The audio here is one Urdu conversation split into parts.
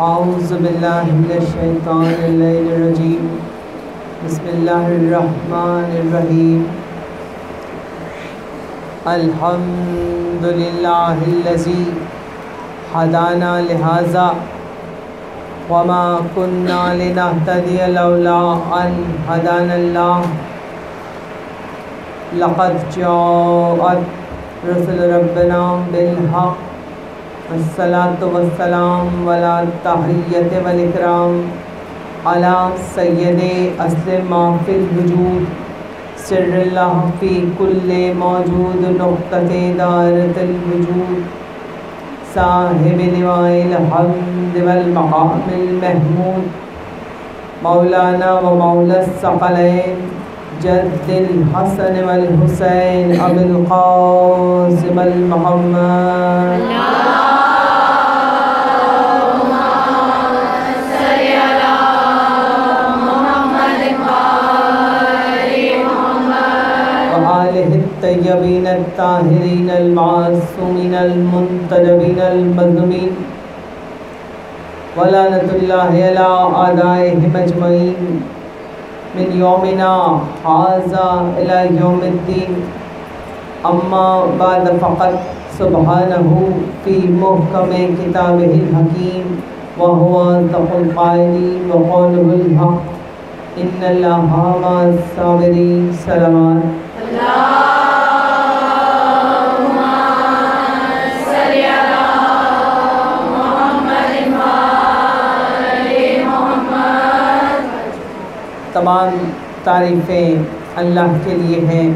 اعوذ باللہ من الشیطان الرجیم بسم اللہ الرحمن الرحیم الحمد للہ الذی ہدانا لہذا وما كنا لنهتدي لولا ان هدانا اللہ لقد جاءت رسل ربنا بالحق والصلاة والسلام ولا تحیت والاکرام علی سید اصل ما فی الوجود سر اللہ فی کل موجود نقطۃ دائرۃ الوجود صاحب لواء الحمد والمقام المحمود مولانا و مولا الثقلین جد الحسن والحسین ابو القاسم المحمد الطیبین الطاہرین المعصومین المنتجبین المظلومین ولعنۃ اللہ علی اعدائہم اجمعین من یومنا ھذا الی یوم الدین اما بعد فقط سبحانہ فی محکم کتابہ الحکیم وہو اصدق القائلین وقولہ الحق ان اللہ مع الصابرین صلوات تمام تعریفیں اللہ کے لیے ہیں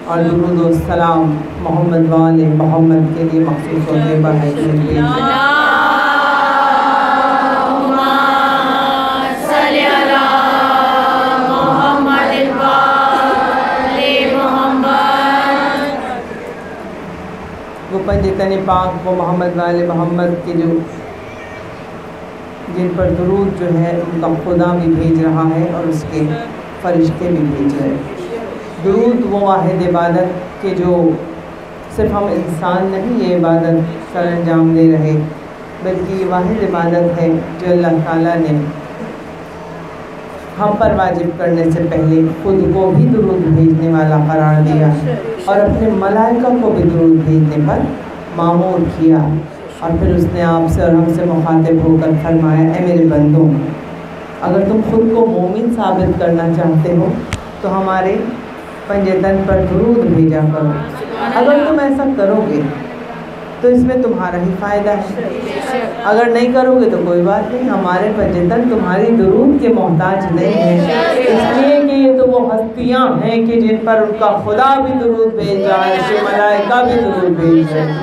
اور درود و سلام محمد وآل محمد کے لیے مخصوص ہوتے ہیں۔ وہ پنجتن پاک وہ محمد وآل محمد کے جو جن پر درود جو ہے ان کا خدا بھی بھیج رہا ہے اور اس کے فرشتے بھی بھیج رہے ہیں۔ درود وہ واحد عبادت کہ جو صرف ہم انسان نہیں یہ عبادت سر انجام دے رہے بلکہ یہ واحد عبادت ہے جو اللہ تعالیٰ نے ہم پر واجب کرنے سے پہلے خود کو بھی درود بھیجنے والا قرار دیا اور اپنے ملائکہ کو بھی درود بھیجنے پر مامور کیا، اور پھر اس نے آپ سے اور ہم سے مخاطب ہو کر فرمایا اے میرے بندوں، اگر تم خود کو مومن ثابت کرنا چاہتے ہو تو ہمارے پنجتن پر درود بھیجا کرو۔ اگر تم ایسا کرو گے تو اس میں تمہارا ہی فائدہ ہے، اگر نہیں کرو گے تو کوئی بات نہیں، ہمارے پنجتن تمہاری درود کے محتاج نہیں ہیں، اس لیے کہ یہ تو وہ ہستیاں ہیں کہ جن پر ان کا خدا بھی درود بھیج رہا ہے، اس کے ملائکہ بھی درود بھیج رہے ہیں۔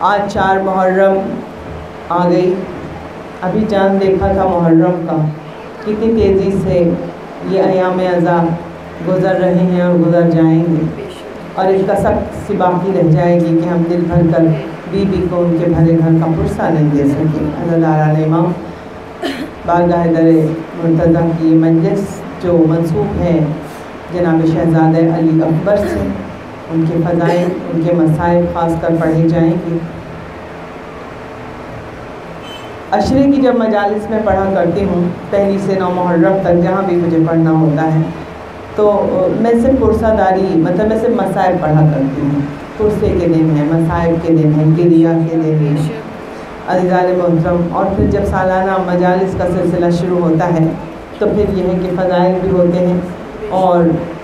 آج 4 محرم آ گئی، ابھی چاند دیکھا تھا محرم کا، کتنی تیزی سے یہ ایام عزا گزر رہے ہیں اور گزر جائیں گے، اور ایک کسک سی باقی رہ جائے گی کہ ہم دل بھر کر بی بی کو ان کے بھرے گھر کا پرسہ نہیں دے سکیں۔ حضرت آرال امام بارگاہ در مرتضیٰ کی مجلس جو منسوب ہے جناب شہزادہ علی اکبر سے، ان کے فضائل ان کے مسائل خاص کر پڑھے جائیں گے۔ عشرے کی جب مجالس میں پڑھا کرتی ہوں، پہلی سے 9 محرم تک جہاں بھی مجھے پڑھنا ہوتا ہے، تو میں صرف پرسہ داری مطلب میں صرف مسائل پڑھا کرتی ہوں۔ پرسے کے دن ہیں، مسائل کے دن ہیں، گریا کے دن ہیں، عزیزان محترم، اور پھر جب سالانہ مجالس کا سلسلہ شروع ہوتا ہے تو پھر یہ ہے کہ فضائل بھی ہوتے ہیں اور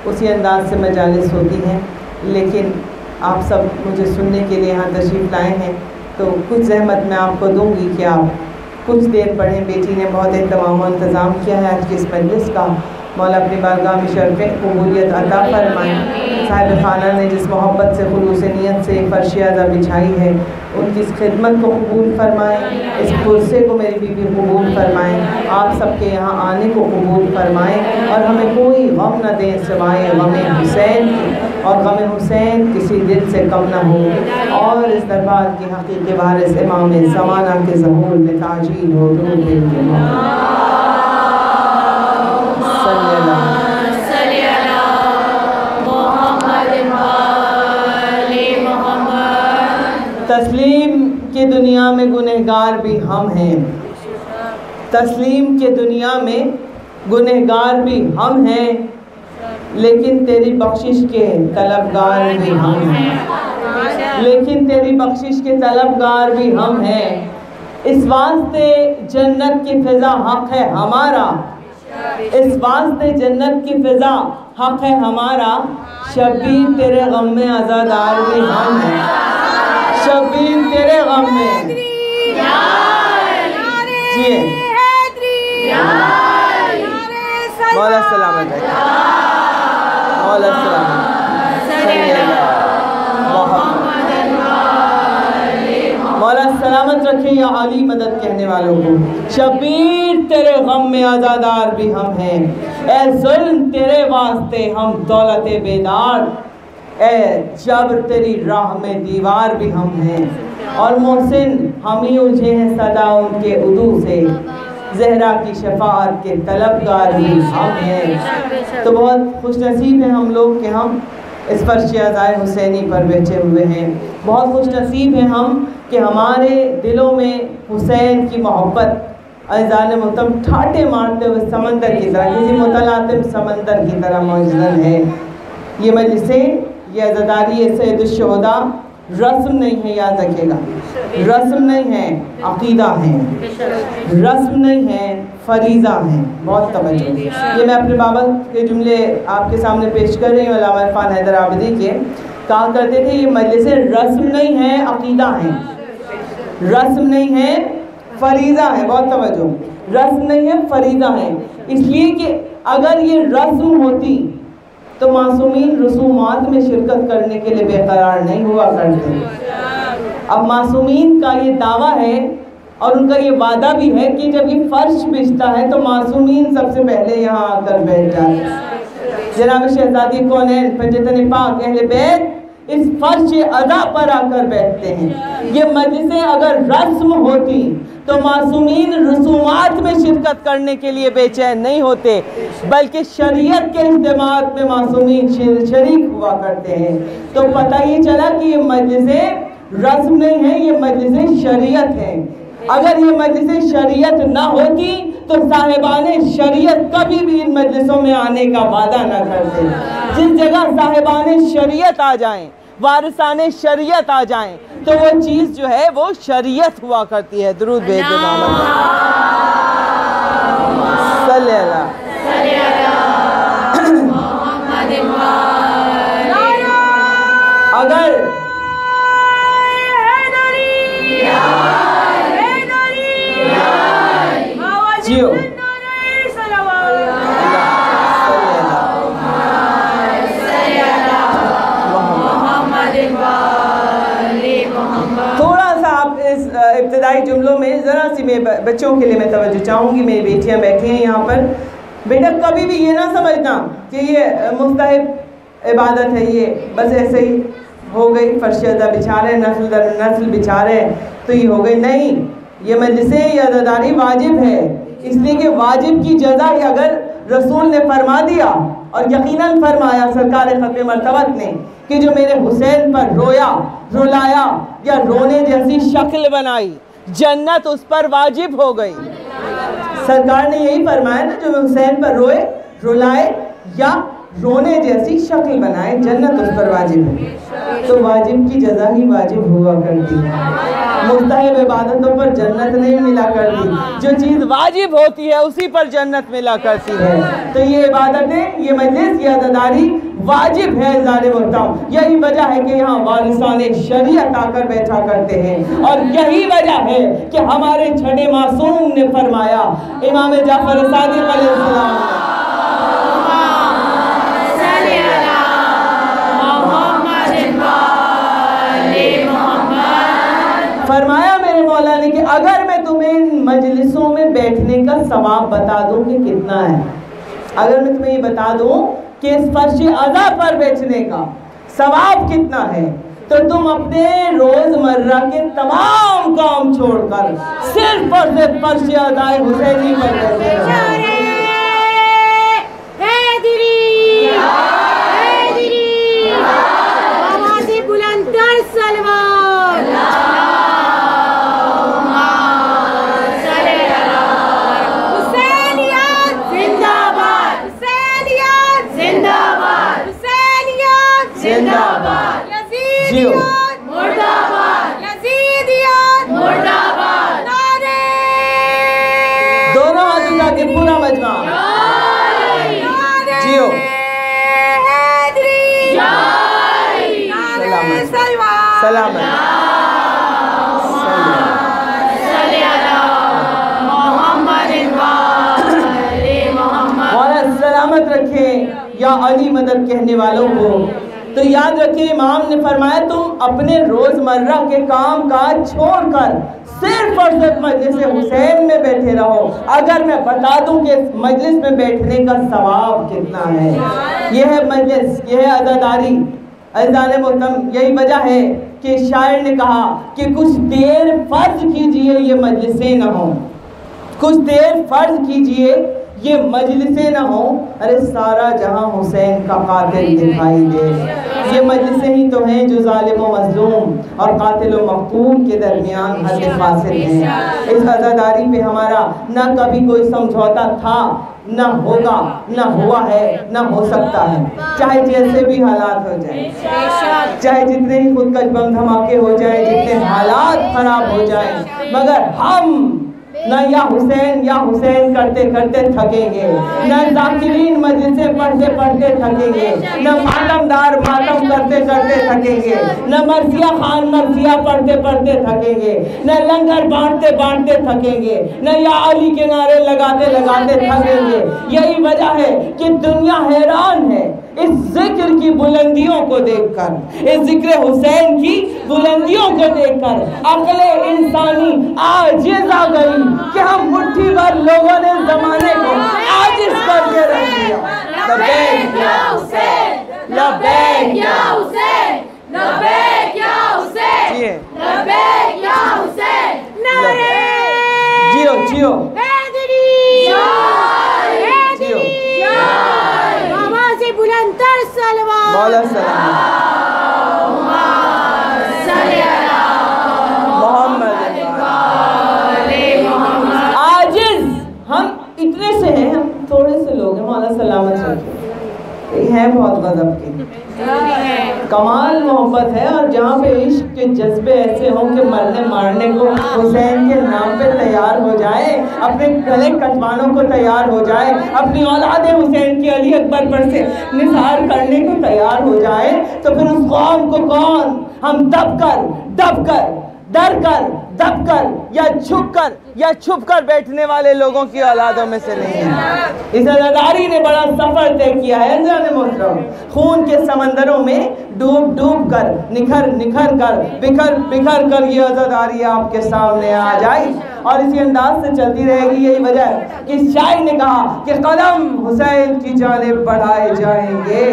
اسی انداز سے مجالس ہوتی ہیں، لیکن آپ سب مجھے سننے کے لیے یہاں تشریف لائے ہیں تو کچھ زحمت میں آپ کو دوں گی کہ آپ کچھ دیر پڑھیں۔ بیٹی نے بہت اہتمام و انتظام کیا ہے آج کی اس مجلس کا، مولا اپنی بارگاہ میں شرف قبولیت عطا فرمائیں۔ صاحب خانہ نے جس محبت سے خلوص نیت سے فرش اعظم بچھائی ہے ان کی اس خدمت کو قبول فرمائیں، اس پرسے کو میری بیوی قبول فرمائیں، آپ سب کے یہاں آنے کو قبول فرمائیں، اور ہمیں کوئی غم نہ دیں سوائے غم حسین کی، اور غم حسین کسی دل سے کم نہ ہو، اور اس دربار کی حقیقی وارث امام زمانہ کے ظہور میں تعجیل ہو۔ درود بھی ہم ہیں، تسلیم کے دنیا میں گنہگار بھی ہم ہیں، لیکن تیری بخشش کے طلبگار بھی ہم ہیں، لیکن تیری بخشش کے طلبگار بھی ہم ہیں۔ اس واسطے جنت کی فضا حق ہے ہمارا، اس واسطے جنت کی فضا حق ہے ہمارا، شبیر تیرے غم میں عزادار بھی ہم ہیں، شبیر تیرے غم میں۔ جی مولا سلامت ہے، مولا سلامت، مولا سلامت رکھے یا عالی مدد کہنے والوں کو۔ شبیر تیرے غم میں عزادار بھی ہم ہیں، اے ظلم تیرے واسطے ہم دولت بیدار، اے جبر تیری راہ میں دیوار بھی ہم ہیں، اور محسن ہم ہی الجھے ہیں صدا ان کے عدو سے، زہرا کی شفاعت کے طلبگار بھی ہم ہیں۔ تو بہت خوش نصیب ہیں ہم لوگ کہ ہم اس فرش عزائے حسینی پر بیٹھے ہوئے ہیں، بہت خوش نصیب ہیں ہم کہ ہمارے دلوں میں حسین کی محبت عزیزان محترم ٹھاٹے مارتے ہوئے سمندر کی طرح، کسی متلاطم سمندر کی طرح موجود ہے۔ یہ مجلسیں، یہ عزاداری سید الشہداء رسم نہیں ہے، یاد رکھے گا، رسم نہیں ہے، عقیدہ ہیں، رسم نہیں ہے، فریضہ ہیں۔ بہت توجہ، یہ میں اپنے بابا کے جملے آپ کے سامنے پیش کر رہی ہوں، علامہ عرفان حیدر عابدی کے، کہا کرتے تھے یہ مجلسیں رسم نہیں ہے، عقیدہ ہیں، رسم نہیں ہے، فریضہ ہے۔ بہت توجہ، رسم نہیں ہے، فریضہ ہے، اس لیے کہ اگر یہ رسم ہوتی تو معصومین رسومات میں شرکت کرنے کے لیے بے قرار نہیں ہوا کرتے۔ اب معصومین کا یہ دعویٰ ہے اور ان کا یہ وعدہ بھی ہے کہ جب یہ فرش بچھتا ہے تو معصومین سب سے پہلے یہاں آ کر بیٹھ جاتے۔ جناب شہزادی کونین پنجتن پاک اہل بیت اس فرش عزا پر آ کر بیٹھتے ہیں۔ یہ مجلسیں اگر رسم ہوتی تو معصومین رسومات میں شرکت کرنے کے لیے بے چین نہیں ہوتے، بلکہ شریعت کے اجتماعات میں معصومین شریک ہوا کرتے ہیں۔ تو پتہ یہ چلا کہ یہ مجلسیں رسم نہیں ہیں، یہ مجلسیں شریعت ہیں۔ اگر یہ مجلسیں شریعت نہ ہوتی تو صاحبان شریعت کبھی بھی ان مجلسوں میں آنے کا وعدہ نہ کرتے۔ جس جگہ صاحبان شریعت آ جائیں، وارثان شریعت آ جائیں تو وہ چیز جو ہے وہ شریعت ہوا کرتی ہے۔ درود بھیج دو محمد صلی اللہ اگر جیو تھوڑا سا آپ اس ابتدائی جملوں میں ذرا سی میں بچوں کے لیے میں توجہ چاہوں گی، میری بیٹیاں بیٹھی ہیں یہاں پر۔ بیٹا کبھی بھی یہ نہ سمجھنا کہ یہ مستحب عبادت ہے، یہ بس ایسے ہی ہو گئی، فرش عزا بچھا رہے نسل در نسل بچھا رہے تو یہ ہو گئی، نہیں، یہ مجلسیں یہ عزاداری واجب ہے، اس لیے کہ واجب کی جزا اگر رسول نے فرما دیا اور یقیناً فرمایا سرکار ختم مرتبت نے کہ جو میرے حسین پر رویا، رلایا یا رونے جیسی شکل بنائی، جنت اس پر واجب ہو گئی۔ سرکار نے یہی فرمایا نا، جو حسین پر روئے، رلائے یا رونے جیسی شکل بنائے، جنت اس پر واجب ہے۔ تو واجب کی جزا ہی واجب ہوا کرتی ہے، مستحب عبادتوں پر جنت نہیں ملا کرتی، جو چیز واجب ہوتی ہے اسی پر جنت ملا کرتی ہے۔ تو یہ عبادتیں، یہ مجلس، یہ عزاداری واجب ہے عزیزان محترم۔ یہی وجہ ہے کہ یہاں وارثان شریعت آ کر بیٹھا کرتے ہیں، اور یہی وجہ ہے کہ ہمارے چھٹے معصوم نے فرمایا، امام جعفر صادق علیہ السلام نے فرمایا میرے مولا نے کہ اگر میں تمہیں ان مجلسوں میں بیٹھنے کا ثواب بتا دوں کہ کتنا ہے، اگر میں تمہیں یہ بتا دوں کہ اس فرش عزا پر بیٹھنے کا ثواب کتنا ہے، تو تم اپنے روزمرہ کے تمام کام چھوڑ کر صرف اور صرف فرش عزائے حسینی پر بیٹھے رہو۔ زندہ باد، یزیدیت مردہ باد، یزیدیت مردہ باد، نعرے دونوں ہاتھ اٹھا کے پورا مجمع جیو حیدری، نعرے سلوات، سلامت مولا سلامت رکھیں یا علی مدد کہنے والوں کو۔ تو یاد رکھیں امام نے فرمایا تم اپنے روزمرہ کے کام کاج چھوڑ کر صرف اور صرف مجلس حسین میں بیٹھے رہو۔ اگر میں بتا دوں کہ اس مجلس میں بیٹھنے کا ثواب کتنا ہے، یہ ہے مجلس، یہ ہے عزاداری۔ عزیزان محترم، یہی وجہ ہے کہ شاعر نے کہا کہ کچھ دیر فرض کیجئے یہ مجلسیں نہ ہوں، کچھ دیر فرض کیجئے یہ مجلسیں نہ ہوں، ارے سارا جہاں حسین کا قاتل دکھائی دے۔ یہ مجلسیں ہی تو ہیں جو ظالم و مظلوم اور قاتل و مقتول کے درمیان حد فاصل ہیں۔ اس عزاداری پہ ہمارا نہ کبھی کوئی سمجھوتا تھا، نہ ہوگا، نہ ہوا ہے، نہ ہو سکتا ہے، چاہے جیسے بھی حالات ہو جائیں، چاہے جتنے ہی خود کش بم دھماکے ہو جائیں، جتنے حالات خراب ہو جائیں، مگر ہم نہ یا حسین کرتے کرتے تھکیں گے، نہ ذاکرین مجلسیں پڑھتے پڑھتے تھکیں گے، نہ ماتمدار ماتم کرتے کرتے تھکیں گے، نہ مرثیہ خان مرثیہ پڑھتے پڑھتے تھکیں گے، نہ لنگر بانٹتے بانٹتے تھکیں گے، نہ یا علی کے نعرے لگاتے لگاتے تھکیں گے۔ یہی وجہ ہے کہ دنیا حیران ہے اس ذکر کی بلندیوں کو دیکھ کر، اس ذکر حسین کی بلندیوں کو دیکھ کر عقل انسانی عاجز آ گئی کہ ہم مٹھی بھر لوگوں نے زمانے کو عاجز کر کے رکھ دیا۔ لبیک یا حسین، لبیک یا حسین، لبیک یا حسین، لبیک یا حسین، نعرے جیو جیو حیدری، حیدری، آواز بلندتر سلوات، مولا سلام اتنے سے ہیں، ہم تھوڑے سے لوگ ہیں، مولا سلامت رکھیں، یہ ہیں بہت غضب کے، کمال محبت ہے، اور جہاں پہ عشق کے جذبے ایسے ہوں کہ مرنے مارنے کو حسین کے نام پہ تیار ہو جائے، اپنے گلے کٹوانوں کو تیار ہو جائے، اپنی اولاد حسین کی علی اکبر پر سے نثار کرنے کو تیار ہو جائے، تو پھر اس قوم کو کون؟ ہم دب کر ڈر کر دب کر یا چھپ کر بیٹھنے والے لوگوں کی اولادوں میں سے نہیں ہے۔ اس عزاداری نے بڑا سفر طے کیا ہے عزیزان محترم، خون کے سمندروں میں ڈوب کر نکھر کر بکھر کر یہ عزاداری آپ کے سامنے آ جائے، اور اسی انداز سے چلتی رہے گی۔ یہی وجہ ہے کہ شاعر نے کہا کہ قدم حسین کی جانب بڑھائے جائیں گے،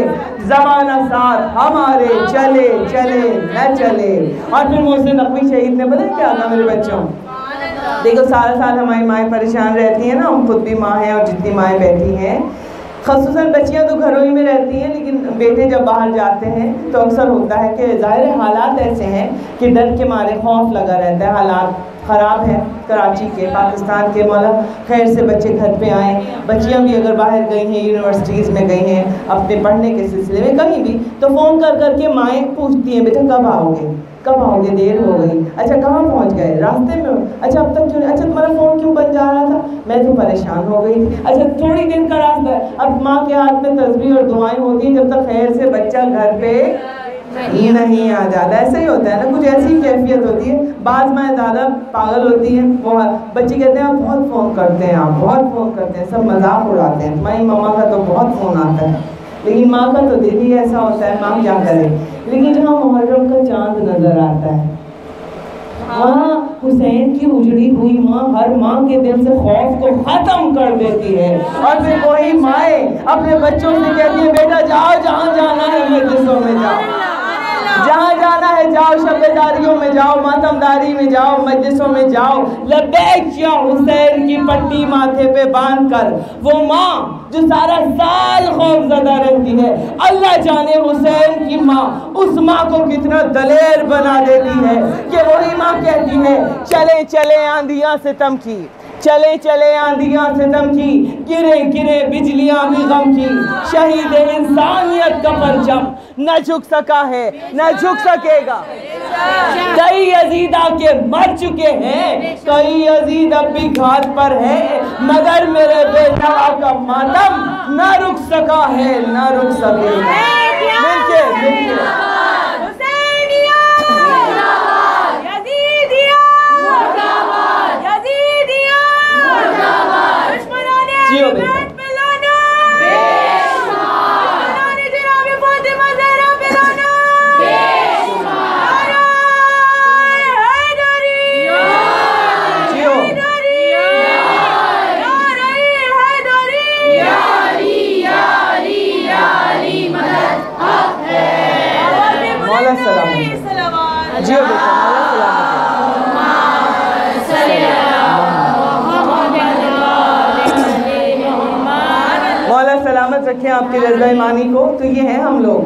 زمانہ ساتھ ہمارے چلے نہ چلے۔ اور پھر محسن نقوی شہید نے پتہ کیا کہا میرے بچوں؟ دیکھو سال ہماری مائیں پریشان رہتی ہیں نا، ہم خود بھی ماں ہیں اور جتنی مائیں بیٹھی ہیں، خصوصاً بچیاں تو گھروں ہی میں رہتی ہیں، لیکن بیٹے جب باہر جاتے ہیں تو اکثر ہوتا ہے کہ ظاہر حالات ایسے ہیں کہ ڈر کے مارے خوف لگا رہتا ہے، حالات خراب ہیں کراچی کے، پاکستان کے، مولا خیر سے بچے گھر پہ آئیں، بچیاں بھی اگر باہر گئی ہیں، یونیورسٹیز میں گئی ہیں اپنے پڑھنے کے سلسلے میں کہیں بھی، تو فون کر کے مائیں پوچھتی ہیں بیٹا کب آؤ گے، دیر ہو گئی، اچھا کہاں پہنچ گئے، راستے میں، اچھا اب تک کیوں نہیں، اچھا تمہارا فون کیوں بن جا رہا تھا، میں تو پریشان ہو گئی تھی، اچھا تھوڑی دیر کا راستہ ہے، اب ماں کے ہاتھ میں تسبیح اور دعائیں ہوتی ہیں جب تک خیر سے بچہ گھر پہ ہی نہیں آ جاتا۔ ایسا ہی ہوتا ہے نا، کچھ ایسی کیفیت ہوتی ہے، بعض مائیں زیادہ پاگل ہوتی ہیں، بچے کہتے ہیں آپ بہت فون کرتے ہیں، سب مذاق اڑاتے ہیں، تمہاری ماما کا تو بہت فون آتا ہے، لیکن ماں کا تو دل ہی ایسا ہوتا ہے، ماں کیا کرے۔ لیکن جہاں محرم کا چاند نظر آتا ہے، وہاں حسین کی اجڑی ہوئی ماں ہر ماں کے دل سے خوف کو ختم کر دیتی ہے، اور پھر وہی مائیں اپنے بچوں سے کہتی ہیں بیٹا جاؤ، جہاں جانا ہے مجلسوں میں جاؤ، جہاں جانا ہے جاؤ، شبیداریوں میں جاؤ، ماتمداری میں جاؤ، مجلسوں میں جاؤ، لبیک یا حسین کی پٹی ماتھے پہ باندھ کر وہ ماں جو سارا سال خوف زدہ رہتی ہے، اللہ جانے حسین کی ماں اس ماں کو کتنا دلیر بنا دیتی ہے کہ وہی ماں کہتی ہے چلے آندھیاں ستم کی، چلے چلے آندھیاں ستم کی، گرے گرے بجلیاں بھی غم کی، شہید انسانیت کا پرچم نہ جھک سکا ہے نہ جھک سکے گا۔ کئی یزید آ کے مر چکے ہیں، کئی یزید اب بھی گھات پر ہے، مگر میرے بیٹا کا ماتم نہ رک سکا ہے نہ رک سکے گا۔ مل کے جیو بیٹا۔ مولا سلامت جیو بیٹا، مولا سلامت رکھیں آپ کے جذبہ ایمانی کو۔ تو یہ ہیں ہم لوگ،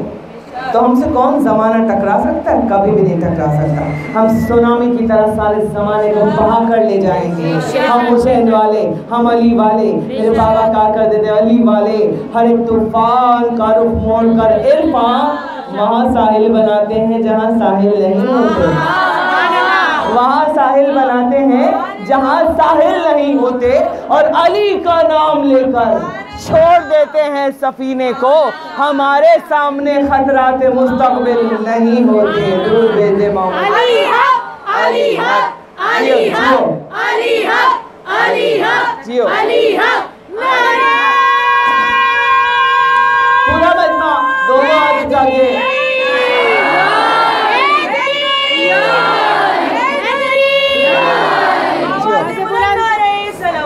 تو ہم سے کون زمانہ ٹکرا سکتا ہے؟ کبھی بھی نہیں ٹکرا سکتا۔ ہم سونامی کی طرح سارے زمانے کو بہا کر لے جائیں گے۔ ہم حسین والے، ہم علی والے، میرے بابا کہا کرتے تھے علی والے، ہر ایک طوفان کا رخ موڑ کر عرفان وہاں ساحل بناتے ہیں جہاں ساحل نہیں ہوتے، وہاں ساحل بناتے ہیں جہاں ساحل نہیں ہوتے، اور علی کا نام لے کر چھوڑ دیتے ہیں سفینے کو، ہمارے سامنے خطرات مستقبل نہیں ہوتے۔ دور بیدے مولا علی حق، علی حق، علی حق، علی حق، علی حق، علی حق۔ پورا مجمع دونوں آگے جاگے۔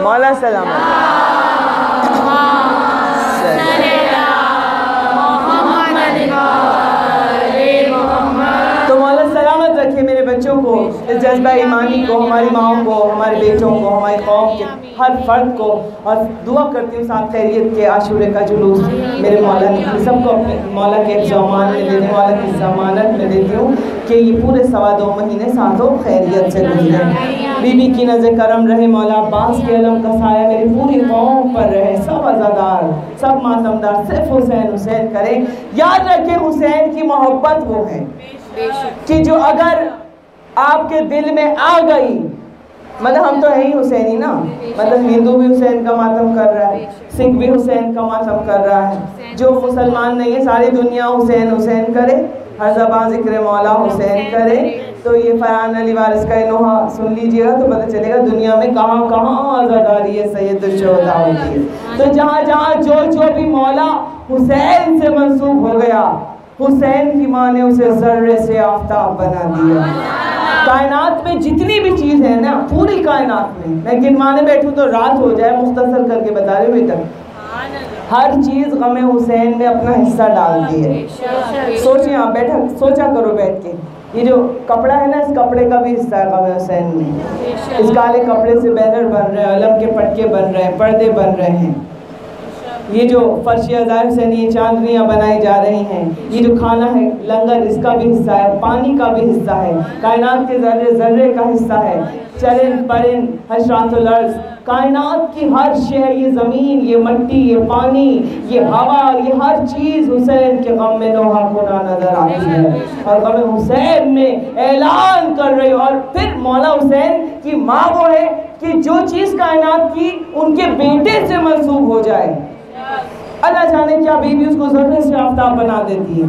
مولا سلامت تو مولا سلامت رکھے میرے بچوں کو، اس جذبہ ایمانی کو، ہماری ماؤں کو، ہمارے بیٹوں کو، ہماری قوم کے ہر فرد کو، اور دعا کرتی ہوں ساتھ خیریت کے عاشورے کا جلوس میرے مولا نے سب کو اپنے مولا کے امان میں دینے، مولا کی ضمانت میں دیتی ہوں کہ یہ پورے 2.25 مہینے ساتھوں خیریت سے گزرے۔ بی بی کی نظر کرم رہے، مولا عباس کے علم کا سایہ میری پوری قوم پر رہے، سب عزادار سب ماتمدار صرف حسین حسین کریں۔ یاد رکھیں حسین کی محبت وہ ہے کہ جو اگر آپ کے دل میں آ گئی، مطلب ہم تو ہیں ہی حسینی نا، مطلب ہندو بھی حسین کا ماتم کر رہا ہے، سکھ بھی حسین کا ماتم کر رہا ہے، جو مسلمان نہیں ہے ساری دنیا حسین حسین کرے، ہر زبان ذکر مولا حسین کرے۔ تو یہ فرحان علی وارث کا نوحہ سن لیجئے گا تو پتہ چلے گا دنیا میں کہاں کہاں عزاداری ہے سید الشہداء ہوتی ہے۔ تو جہاں جہاں جو بھی مولا حسین سے منسوب ہو گیا، حسین کی ماں نے اسے ذرے سے آفتاب بنا دیا۔ کائنات میں جتنی بھی چیز ہے نا، پوری کائنات میں گنوانے بیٹھوں تو رات ہو جائے، مختصر کر کے بتا رہے ہو بیٹا، ہر چیز غم حسین میں اپنا حصہ ڈالتی ہے۔ سوچیں آپ بیٹھا سوچا کرو بیٹھ کے، یہ جو کپڑا ہے نا اس کپڑے کا بھی حصہ ہے غم حسین میں۔ اس کالے کپڑے سے بینر بن رہے ہیں، علم کے پٹکے بن رہے ہیں، پردے بن رہے ہیں، یہ جو فرش عزائم سے یہ چاندنیاں بنائی جا رہی ہیں، یہ جو کھانا ہے لنگر اس کا بھی حصہ ہے، پانی کا بھی حصہ ہے، کائنات کے ذرے ذرے کا حصہ ہے، چرند پرند حشرات الارض، کائنات کی ہر شے، یہ زمین، یہ مٹی، یہ پانی، یہ ہوا، یہ ہر چیز حسین کے غم میں نوحہ کنا نظر آتی ہے، اور غم حسین میں اعلان کر رہی ہو۔ اور پھر مولا حسین کی ماں وہ ہے کہ جو چیز کائنات کی ان کے بیٹے سے منسوب ہو جائے، اللہ جانے کیا بیوی اس کو ذرے سے آفتاب بنا دیتی ہے،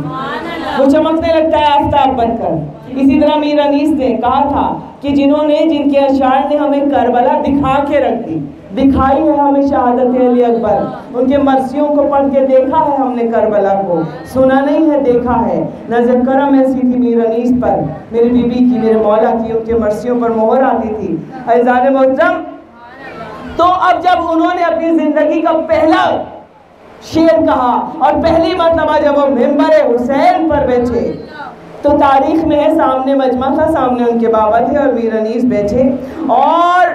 وہ چمکنے لگتا ہے آفتاب بن کر۔ اسی طرح میر انیس نے کہا تھا کہ جن کے اشعار نے ہمیں کربلا دکھا کے رکھ دی، دکھائی ہے ہمیں شہادت علی اکبر، ان کے مرثیوں کو پڑھ کے دیکھا ہے ہم نے کربلا کو، سنا نہیں ہے دیکھا ہے۔ نظر کرم ایسی تھی میر انیس پر، میری بی بی کی، میرے مولا کی، ان کے مرثیوں پر مہر آتی تھی۔ عزیزان محترم، تو اب جب انہوں نے اپنی زندگی کا پہلا شعر کہا اور پہلی مرتبہ جب وہ ممبر حسین پر بیٹھے تو تاریخ میں ہے سامنے مجمع تھا، سامنے ان کے بابا تھے اور میر انیس بیٹھے، اور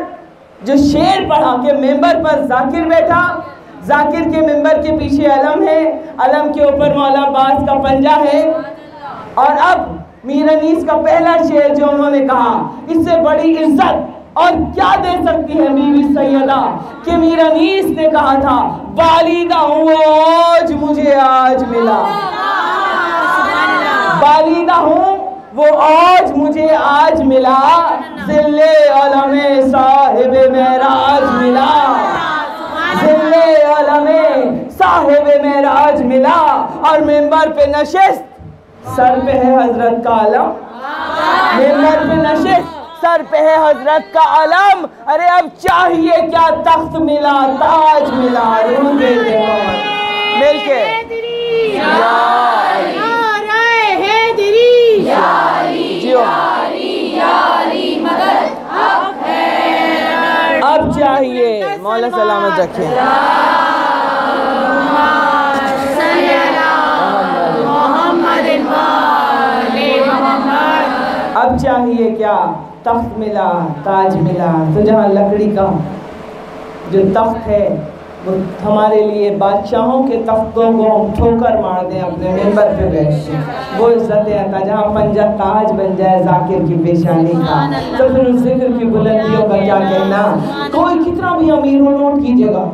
جو شعر پڑھا کہ ممبر پر ذاکر بیٹھا، ذاکر کے ممبر کے پیچھے علم ہے، علم کے اوپر مولا عباس کا پنجہ ہے، اور اب میر انیس کا پہلا شعر جو انہوں نے کہا، اس سے بڑی عزت اور کیا دے سکتی ہے بیوی سیدہ کہ میر انیس نے کہا تھا بالیدہ ہوں وہ اوج مجھے آج ملا، بالیدہ ہوں وہ اوج مجھے آج ملا، ذل علم صاحب معراج ملا، ذل علم صاحب معراج ملا، اور ممبر پہ نشست سر پہ ہے حضرت کا علم، ممبر پہ نشست سر پہ ہے حضرت کا علم، ارے اب چاہیے کیا، تخت ملا تاج ملا، روح دے دے مل کے اب چاہیے، مولا سلامت رکھیں، اب چاہیے کیا، تخت ملا تاج ملا، تو جہاں لکڑی کا جو تخت ہے وہ ہمارے لیے بادشاہوں کے تختوں کو ہم ٹھوکر مار دیں اپنے ممبر پہ بیٹھ کے، وہ عزت عطا، جہاں پنجہ تاج بن جائے ذاکر کی پیشانی کا، تو پھر اس ذکر کی بلندیوں کا کیا کہنا۔ کوئی کتنا بھی امیر ہو، نوٹ کیجئے گا،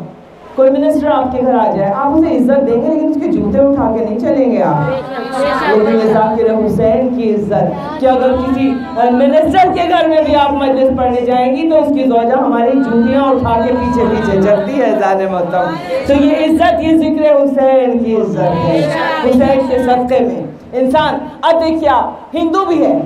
کوئی منسٹر آپ کے گھر آ جائے، آپ اسے عزت دیں گے لیکن اس کے جوتے اٹھا کے نہیں چلیں گے آپ، لیکن یہ ذاکر حسین کی عزت کہ اگر کسی منسٹر کے گھر میں بھی آپ مجلس پڑھنے جائیں گی تو اس کی زوجہ ہماری جوتیاں اٹھا کے پیچھے پیچھے چلتی ہے، زان محترم، تو یہ عزت، یہ ذکر حسین کی عزت ہے، حسین کے صدقے میں انسان۔ اب دیکھئے آپ، ہندو بھی ہے،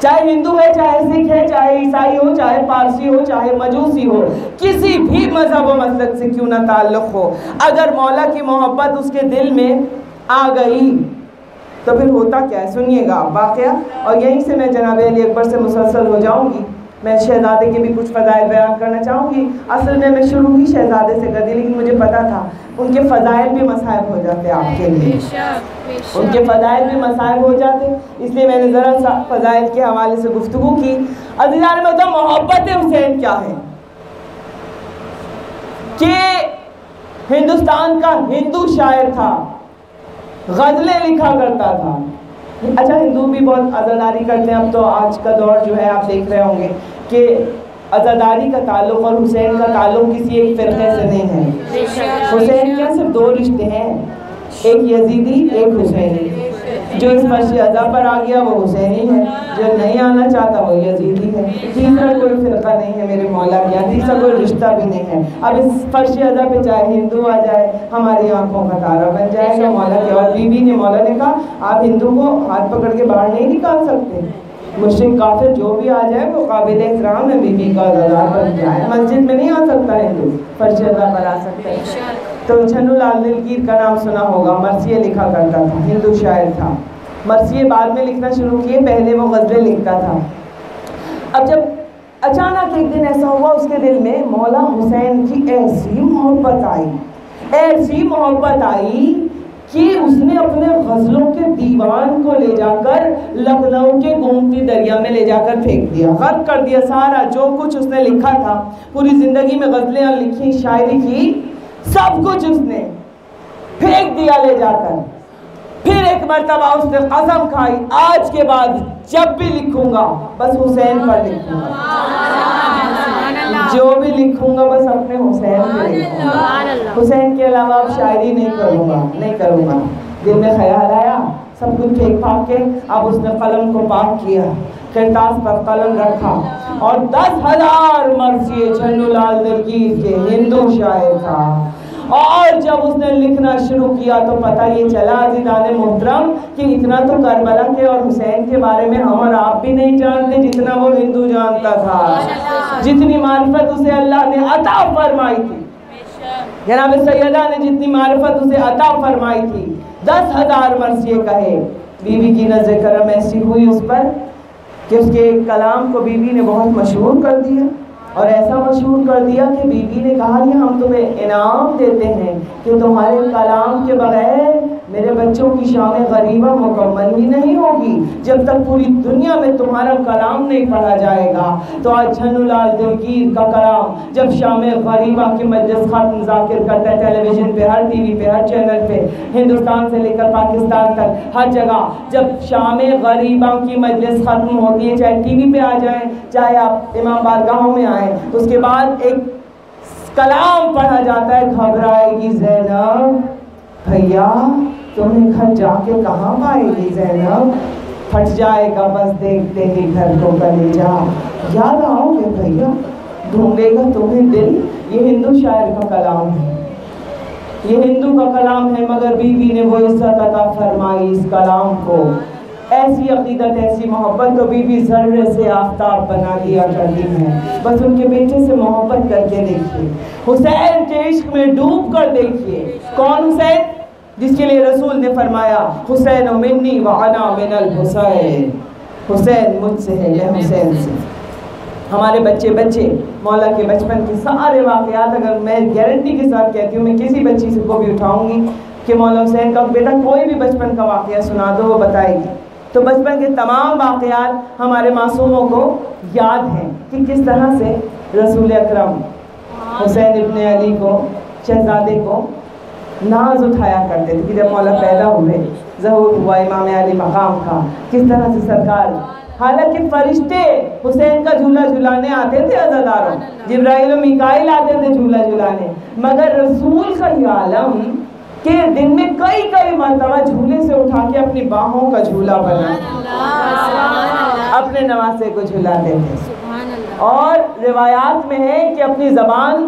چاہے ہندو ہے، چاہے سکھ ہے، چاہے عیسائی ہو، چاہے پارسی ہو، چاہے مجوسی ہو، کسی بھی مذہب و مسلک سے کیوں نہ تعلق ہو، اگر مولا کی محبت اس کے دل میں آ گئی تو پھر ہوتا کیا ہے، سنیے گا واقعہ، اور یہیں سے میں جناب علی اکبر سے مسلسل ہو جاؤں گی۔ میں شہزادے کے بھی کچھ فضائل بیان کرنا چاہوں گی، اصل میں شروع ہی شہزادے سے کر دی، لیکن مجھے پتا تھا ان کے فضائل بھی مصائب ہو جاتے آپ کے لیے، ان کے فضائل بھی مصائب ہو جاتے، اس لیے میں نے ذرا سا فضائل کے حوالے سے گفتگو کی۔ عزیزان محترم، محبت حسین کیا ہے کہ ہندوستان کا ہندو شاعر تھا، غزلیں لکھا کرتا تھا۔ اچھا، ہندو بھی بہت عزاداری کرتے ہیں، اب تو آج کا دور جو ہے آپ دیکھ رہے ہوں گے کہ عزاداری کا تعلق اور حسین کا تعلق کسی ایک فرقے سے نہیں ہے، حسین کیا صرف دو رشتے ہیں، ایک یزیدی ایک حسینی، جو اس فرش عزا پر آ گیا وہ حسینی ہے، جو نہیں آنا چاہتا وہ یزیدی ہے، تیسرا کوئی فرقہ نہیں ہے میرے مولا کیا، تیسرا کوئی رشتہ بھی نہیں ہے۔ اب اس فرش عزا پہ چاہے ہندو آ جائے ہماری آنکھوں کا تارا بن جائے گا مولا کیا، اور بیوی نے، مولا نے کہا آپ ہندو کو ہاتھ پکڑ کے باہر نہیں نکال سکتے، مشرک کافر جو بھی آ جائے وہ قابل احترام ہے، بیوی کا عزادار بن جائے، مسجد میں نہیں آ سکتا ہندو، فرش عزا پر آ سکتا ہے۔ تو چھنو لال دلگیر کا نام سنا ہوگا، مرثیے لکھا کرتا تھا، ہندو شاعر تھا، مرثیے بعد میں لکھنا شروع کیے، پہلے وہ غزلیں لکھتا تھا۔ اب جب اچانک ایک دن ایسا ہوا اس کے دل میں مولا حسین کی ایسی محبت آئی، ایسی محبت آئی کہ اس نے اپنے غزلوں کے دیوان کو لے جا کر لکھنؤ کے گومتی دریا میں لے جا کر پھینک دیا، غرق کر دیا، سارا جو کچھ اس نے لکھا تھا، پوری زندگی میں غزلیں لکھی، شاعری کی، سب کچھ اس نے پھینک دیا لے جا کر۔ پھر ایک مرتبہ اس نے قسم کھائی، آج کے بعد جب بھی لکھوں گا بس حسین پر لکھوں گا، جو بھی لکھوں گا بس اپنے حسین پر لکھوں گا، حسین کے علاوہ اب شاعری نہیں کروں گا۔ دل میں خیال آیا، سب کچھ پھینک پھاک کے اب اس نے قلم کو پاک کیا، کرتاس پر قلم رکھا، اور 10,000 مرثیے چھنو لال دلگیر کے، ہندو شاعر تھا، اور جب اس نے لکھنا شروع کیا تو پتہ یہ چلا عزیزان محترم کہ اتنا تو کربلا کے اور حسین کے بارے میں ہم اور آپ بھی نہیں جانتے جتنا وہ ہندو جانتا تھا، جتنی معرفت اسے اللہ نے عطا فرمائی تھی، جناب سیدہ نے جتنی معرفت اسے عطا فرمائی تھی۔ 10,000 مرثیے کہے، بیوی کی نظر کرم ایسی ہوئی اس پر کہ اس کے کلام کو بیوی نے بہت مشہور کر دیا، اور ایسا مشہور کر دیا کہ بیوی نے کہا کہ ہم تمہیں انعام دیتے ہیں کہ تمہارے کلام کے بغیر میرے بچوں کی شام غریبہ مکمل ہی نہیں ہوگی جب تک پوری دنیا میں تمہارا کلام نہیں پڑھا جائے گا۔ تو آج جھنو لال دلگیر کا کلام جب شام غریبہ کی مجلس ختم ذاکر کرتا ہے ٹیلی ویژن پہ، ہر ٹی وی پہ، ہر چینل پہ، ہندوستان سے لے کر پاکستان تک ہر جگہ جب شام غریبہ کی مجلس ختم ہوتی ہے، چاہے ٹی وی پہ آ جائیں چاہے آپ امام بارگاہوں میں آئیں، اس کے بعد ایک کلام پڑھا جاتا ہے، گھبرائے گی زینب بھیا تمہیں گھر جا کے کہاں پائے گی زینب، پھٹ جائے گا بس دیکھتے ہی گھر کو کلیجا، یاد آؤ گے بھیا ڈھونڈے گا تمہیں دل۔ یہ ہندو شاعر کا کلام ہے، یہ ہندو کا کلام ہے، مگر بیوی نے وہ عزت عطا فرمائی اس کلام کو، ایسی عقیدت ایسی محبت تو بیوی ذرے سے آفتاب بنا دیا کرتی ہے۔ بس ان کے بیٹے سے محبت کر کے دیکھیے، حسین کے عشق میں ڈوب کر دیکھیے۔ کون حسین؟ جس کے لیے رسول نے فرمایا حسین منی وانا من الحسین، حسین مجھ سے ہے میں حسین سے۔ ہمارے بچے مولا کے بچپن کے سارے واقعات اگر میں گارنٹی کے ساتھ کہتی ہوں، میں کسی بچی سے کو بھی اٹھاؤں گی کہ مولا حسین کا بیٹا کوئی بھی بچپن کا واقعہ سنا دو وہ بتائے گی، تو بچپن کے تمام واقعات ہمارے معصوموں کو یاد ہیں کہ کس طرح سے رسول اکرم حسین ابن علی کو، شہزادے کو ناز اٹھایا کرتے تھے کہ جب مولا پیدا ہوئے، ظہور ہوا امام علی مقام کا، کس طرح سے سرکار، حالانکہ فرشتے حسین کا جھولا جھلانے آتے تھے عزاداروں، جبرائیل و میکائیل آتے تھے جھولا جھلانے، مگر رسول کا یہ عالم کہ دن میں کئی مرتبہ جھولے سے اٹھا کے اپنی باہوں کا جھولا بنا اپنے نواسے کو جھلاتے تھے۔ اور روایات میں ہے کہ اپنی زبان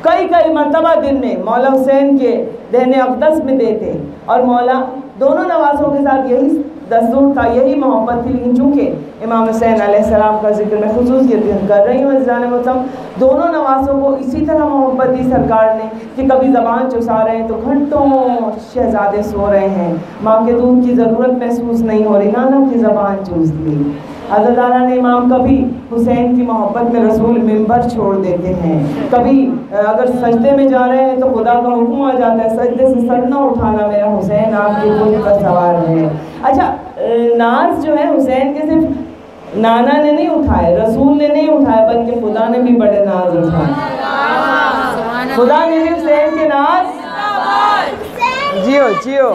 کئی مرتبہ دن میں مولا حسین کے دہن اقدس میں دیتے، اور مولا دونوں نواسوں کے ساتھ یہی دستور تھا، یہی محبت تھی، لیکن چونکہ امام حسین علیہ السلام کا ذکر میں خصوصیت کر رہی ہوں عزیزان محترم، دونوں نواسوں کو اسی طرح محبت دی سرکار نے کہ کبھی زبان چسا رہے ہیں تو گھنٹوں شہزادے سو رہے ہیں، ماں کے دودھ کی ضرورت محسوس نہیں ہو رہی، نانا کی زبان چوس دی۔ عزادارہ نے امام کبھی حسین کی محبت میں رسول منبر چھوڑ دیتے ہیں، کبھی اگر سجدے میں جا رہے ہیں تو خدا کا حکم آ جاتا ہے سجدے سے سر نہ اٹھانا، میرا حسین آپ کے کوئی پر سوار ہے۔ اچھا ناز جو ہے حسین کے صرف نانا نے نہیں اٹھائے، رسول نے نہیں اٹھائے، بلکہ خدا نے بھی بڑے ناز اٹھائے، خدا نے بھی حسین کے ناز جیو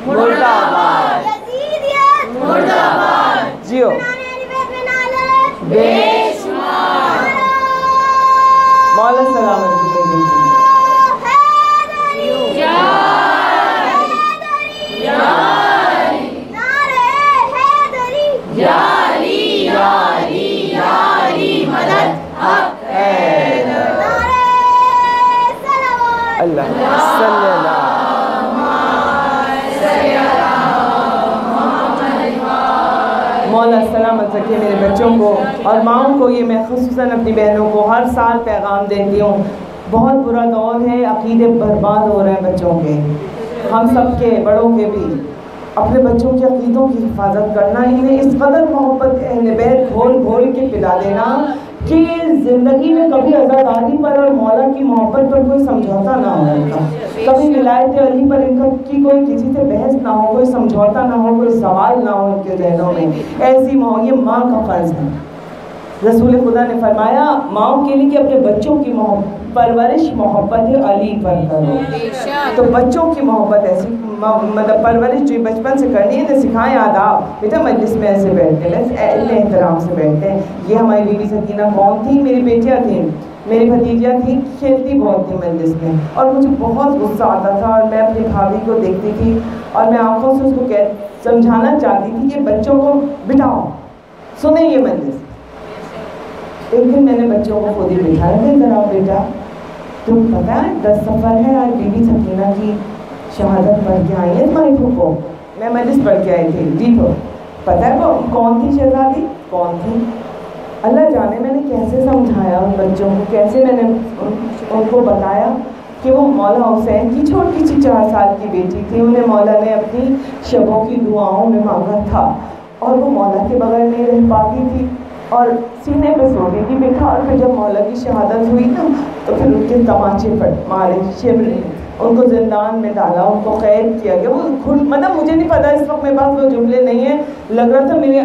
مرد آباد جیو بے شمار مولا سلامت اللہ صلی اللہ مولا سلامت رکھے میرے بچوں کو اور ماؤں کو۔ یہ میں خصوصاً اپنی بہنوں کو ہر سال پیغام دیتی ہوں، بہت برا دور ہے، عقیدے برباد ہو رہے ہیں بچوں کے، ہم سب کے بڑوں کے بھی، اپنے بچوں کے عقیدوں کی حفاظت کرنا، انہیں اس قدر محبت اہل بیت گھول کے پلا دینا کہ زندگی میں کبھی عزاداری پر اور مولا کی محبت پر کوئی سمجھوتا نہ ہو ان کا، کبھی ولایت علی پر ان کی کوئی کسی سے بحث نہ ہو، کوئی سمجھوتا نہ ہو، کوئی سوال نہ ہو ان کے ذہنوں میں، ایسی ماں، یہ ماں کا فرض ہے۔ رسول خدا نے فرمایا ماؤں کے لیے کہ اپنے بچوں کی پرورش محبت علی پر کرو، تو بچوں کی محبت ایسی مطلب پرورش جو بچپن سے کرنی ہے تو سکھائیں آداب، بیٹا مجلس میں ایسے بیٹھتے ہیں، اتنے احترام سے بیٹھتے ہیں۔ یہ ہماری بیوی سکینہ کون تھی؟ میری بیٹیاں تھیں، میری بھتیجیاں تھیں، کھیلتی بہت تھی مجلس میں، اور مجھے بہت غصہ آتا تھا، اور میں اپنی بھابھی کو دیکھتی تھی اور میں آنکھوں سے اس کو سمجھانا چاہتی تھی کہ بچوں کو بٹھاؤ، سنیں یہ مجلس۔ ایک دن میں نے بچوں کو خود ہی بٹھایا کہ ذرا بیٹا تم پتہ ہے 10 سفر ہے، آج بی بی سکینہ کی شہادت پڑھ کے آئی ہے تمہاری پھوپھو، میں مجلس پڑھ کے آئی تھی، جی تو پتہ ہے وہ کون تھی شہزادی؟ کون تھی؟ اللہ جانے میں نے کیسے سمجھایا ان بچوں کو، کیسے میں نے ان کو بتایا کہ وہ مولا حسین کی چھوٹی سی 4 سال کی بیٹی تھی، انہیں مولا نے اپنی شبوں کی دعاؤں میں مانگا تھا، اور وہ مولا کے بغیر نہیں رہ پاتی تھی، اور سینے پہ سو گئی کہ بیٹا. اور پھر جب مولا کی شہادت ہوئی نا تو پھر ان کے تماچے مارے, شمرے, ان کو زندان میں ڈالا, ان کو قید کیا گیا. وہ مطلب مجھے نہیں پتا, اس وقت میرے پاس وہ جملے نہیں ہیں, لگ رہا تھا میرے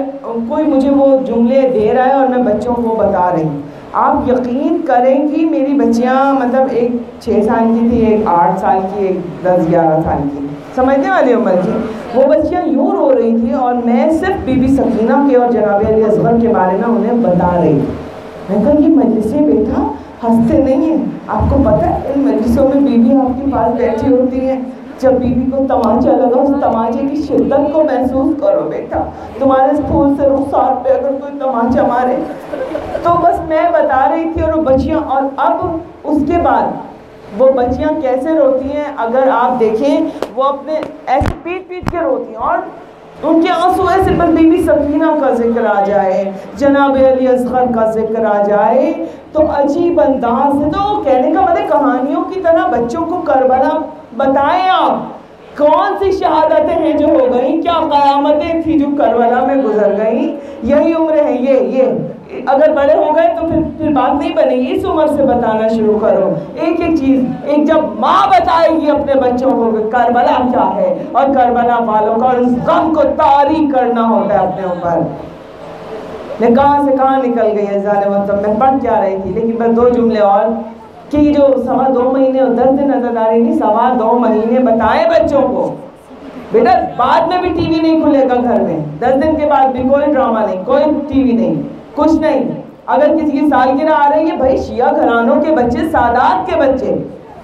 کوئی مجھے وہ جملے دے رہا ہے اور میں بچوں کو بتا رہی ہوں. آپ یقین کریں گی میری بچیاں مطلب ایک 6 سال کی تھی, ایک 8 سال کی, ایک 10-11 سال کی, سمجھنے والی عمر کی. وہ بچیاں یوں رو رہی تھیں اور میں صرف بی بی سکینہ کے اور جناب علی اصغر کے بارے میں انہیں بتا رہی تھی. میں کہا یہ مجلسیں بیٹا ہنستے نہیں ہیں, آپ کو پتہ ہے ان مجلسوں میں بیوی آپ کے پاس بیٹھی ہوتی ہیں, جب بیوی کو تماچا لگا اس تماچے کی شدت کو محسوس کرو بیٹا. تمہارے پھول سے رخسار پہ اگر کوئی تماچا مارے تو بس میں بتا رہی تھی. اور وہ بچیاں, اور اب اس کے بعد وہ بچیاں کیسے روتی ہیں اگر آپ دیکھیں, وہ اپنے ایسے پیٹ پیٹ کے روتی ہیں اور ان کے آنسو ایسے پر بی بی سکینہ کا ذکر آ جائے, جناب علی اصغر کا ذکر آ جائے تو عجیب انداز سے. تو کہنے کا مطلب کہانیوں کی طرح بچوں کو کربلا بتائیں آپ, کون سی شہادتیں ہیں جو ہو گئیں, کیا قیامتیں تھیں جو کربلا میں گزر گئیں. یہی عمریں ہیں, یہ اگر بڑے ہو گئے تو پھر بات نہیں بنے گی. اس عمر سے بتانا شروع کرو ایک ایک چیز. ایک جب ماں بتائے گی اپنے بچوں کو کہ کربلا کیا ہے اور کربلا والوں کا, اور اس غم کو طاری کرنا ہوتا ہے اپنے اوپر. میں کہاں سے کہاں نکل گئی ہے ظالم, میں پڑھ کیا رہی تھی, لیکن بس 2 جملے اور کہ یہ جو 2.25 مہینے اور 10 دن نظرداری نہیں, 2.25 مہینے بتائیں بچوں کو. بیٹا بعد میں بھی ٹی وی نہیں کھلے گا گھر میں, 10 دن کے بعد بھی کوئی ڈرامہ نہیں, کوئی ٹی وی نہیں, کچھ نہیں. اگر کسی کی سالگرہ آ رہی ہے, بھائی شیعہ گھرانوں کے بچے, سادات کے بچے,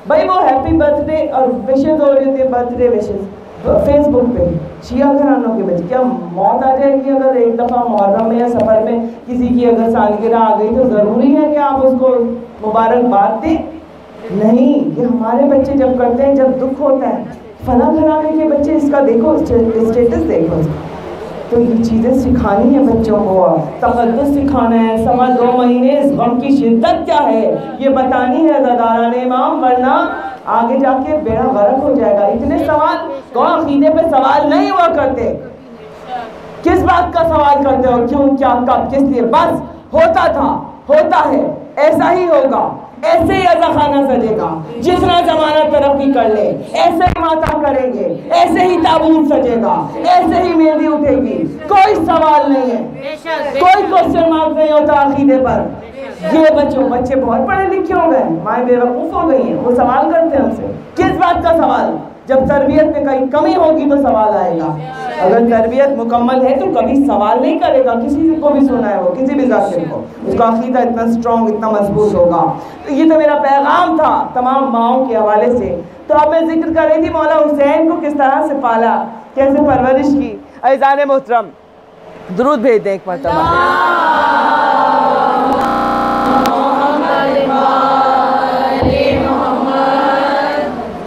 بھائی وہ ہیپی برتھ ڈے اور وشز ہو رہے تھے, برتھ ڈے وشز فیس بک پہ, شیعہ گھرانوں کے بچے. کیا موت آ جائے گی اگر ایک دفعہ محرم میں یا سفر میں کسی کی اگر سالگرہ آ گئی تو ضروری ہے کہ آپ اس کو مبارکباد دیں؟ نہیں. یہ ہمارے بچے جب کرتے ہیں, جب دکھ ہوتا ہے, فلاں گھرانے کے بچے اس کا دیکھو اسٹیٹس دیکھو. تو یہ چیزیں سکھانی ہے بچوں کو, تقدس سکھانا ہے. 2.25 مہینے اس غم کی شدت کیا ہے یہ بتانی ہے زاداران امام, ورنہ آگے جا کے بیڑا غرق ہو جائے گا. اتنے سوال کون عقیدے پہ سوال نہیں ہوا کرتے, کس بات کا سوال کرتے ہو, کیوں, کیا, کب, کس لیے. بس ہوتا تھا, ہوتا ہے, ایسا ہی ہوگا, ایسے ہی عزا خانہ سجے گا, جس طرح زمانہ ترقی کر لے ایسے ہی ماتم کریں گے, ایسے ہی تابوت سجے گا, ایسے ہی مہندی اٹھے گی. کوئی سوال نہیں ہے, کوئی کوشچن مارک نہیں ہوتا عقیدے پر. یہ بچے بہت پڑھے لکھے ہو گئے, مائیں بے وقوف ہو گئی ہیں, وہ سوال کرتے ہیں ہم سے. کس بات کا سوال؟ جب تربیت میں کہیں کمی ہوگی تو سوال آئے گا. اگر تربیت مکمل ہے تو کبھی سوال نہیں کرے گا. کسی کو بھی سنا ہے, وہ کسی بھی ذاکر کو, اس کا عقیدہ اتنا اسٹرانگ, اتنا مضبوط ہوگا. تو یہ تو میرا پیغام تھا تمام ماؤں کے حوالے سے. تو اب میں ذکر کر رہی تھی مولا حسین کو کس طرح سے پالا, کیسے پرورش کی. عزیزان محترم درود بھیج دیں ایک مرتبہ.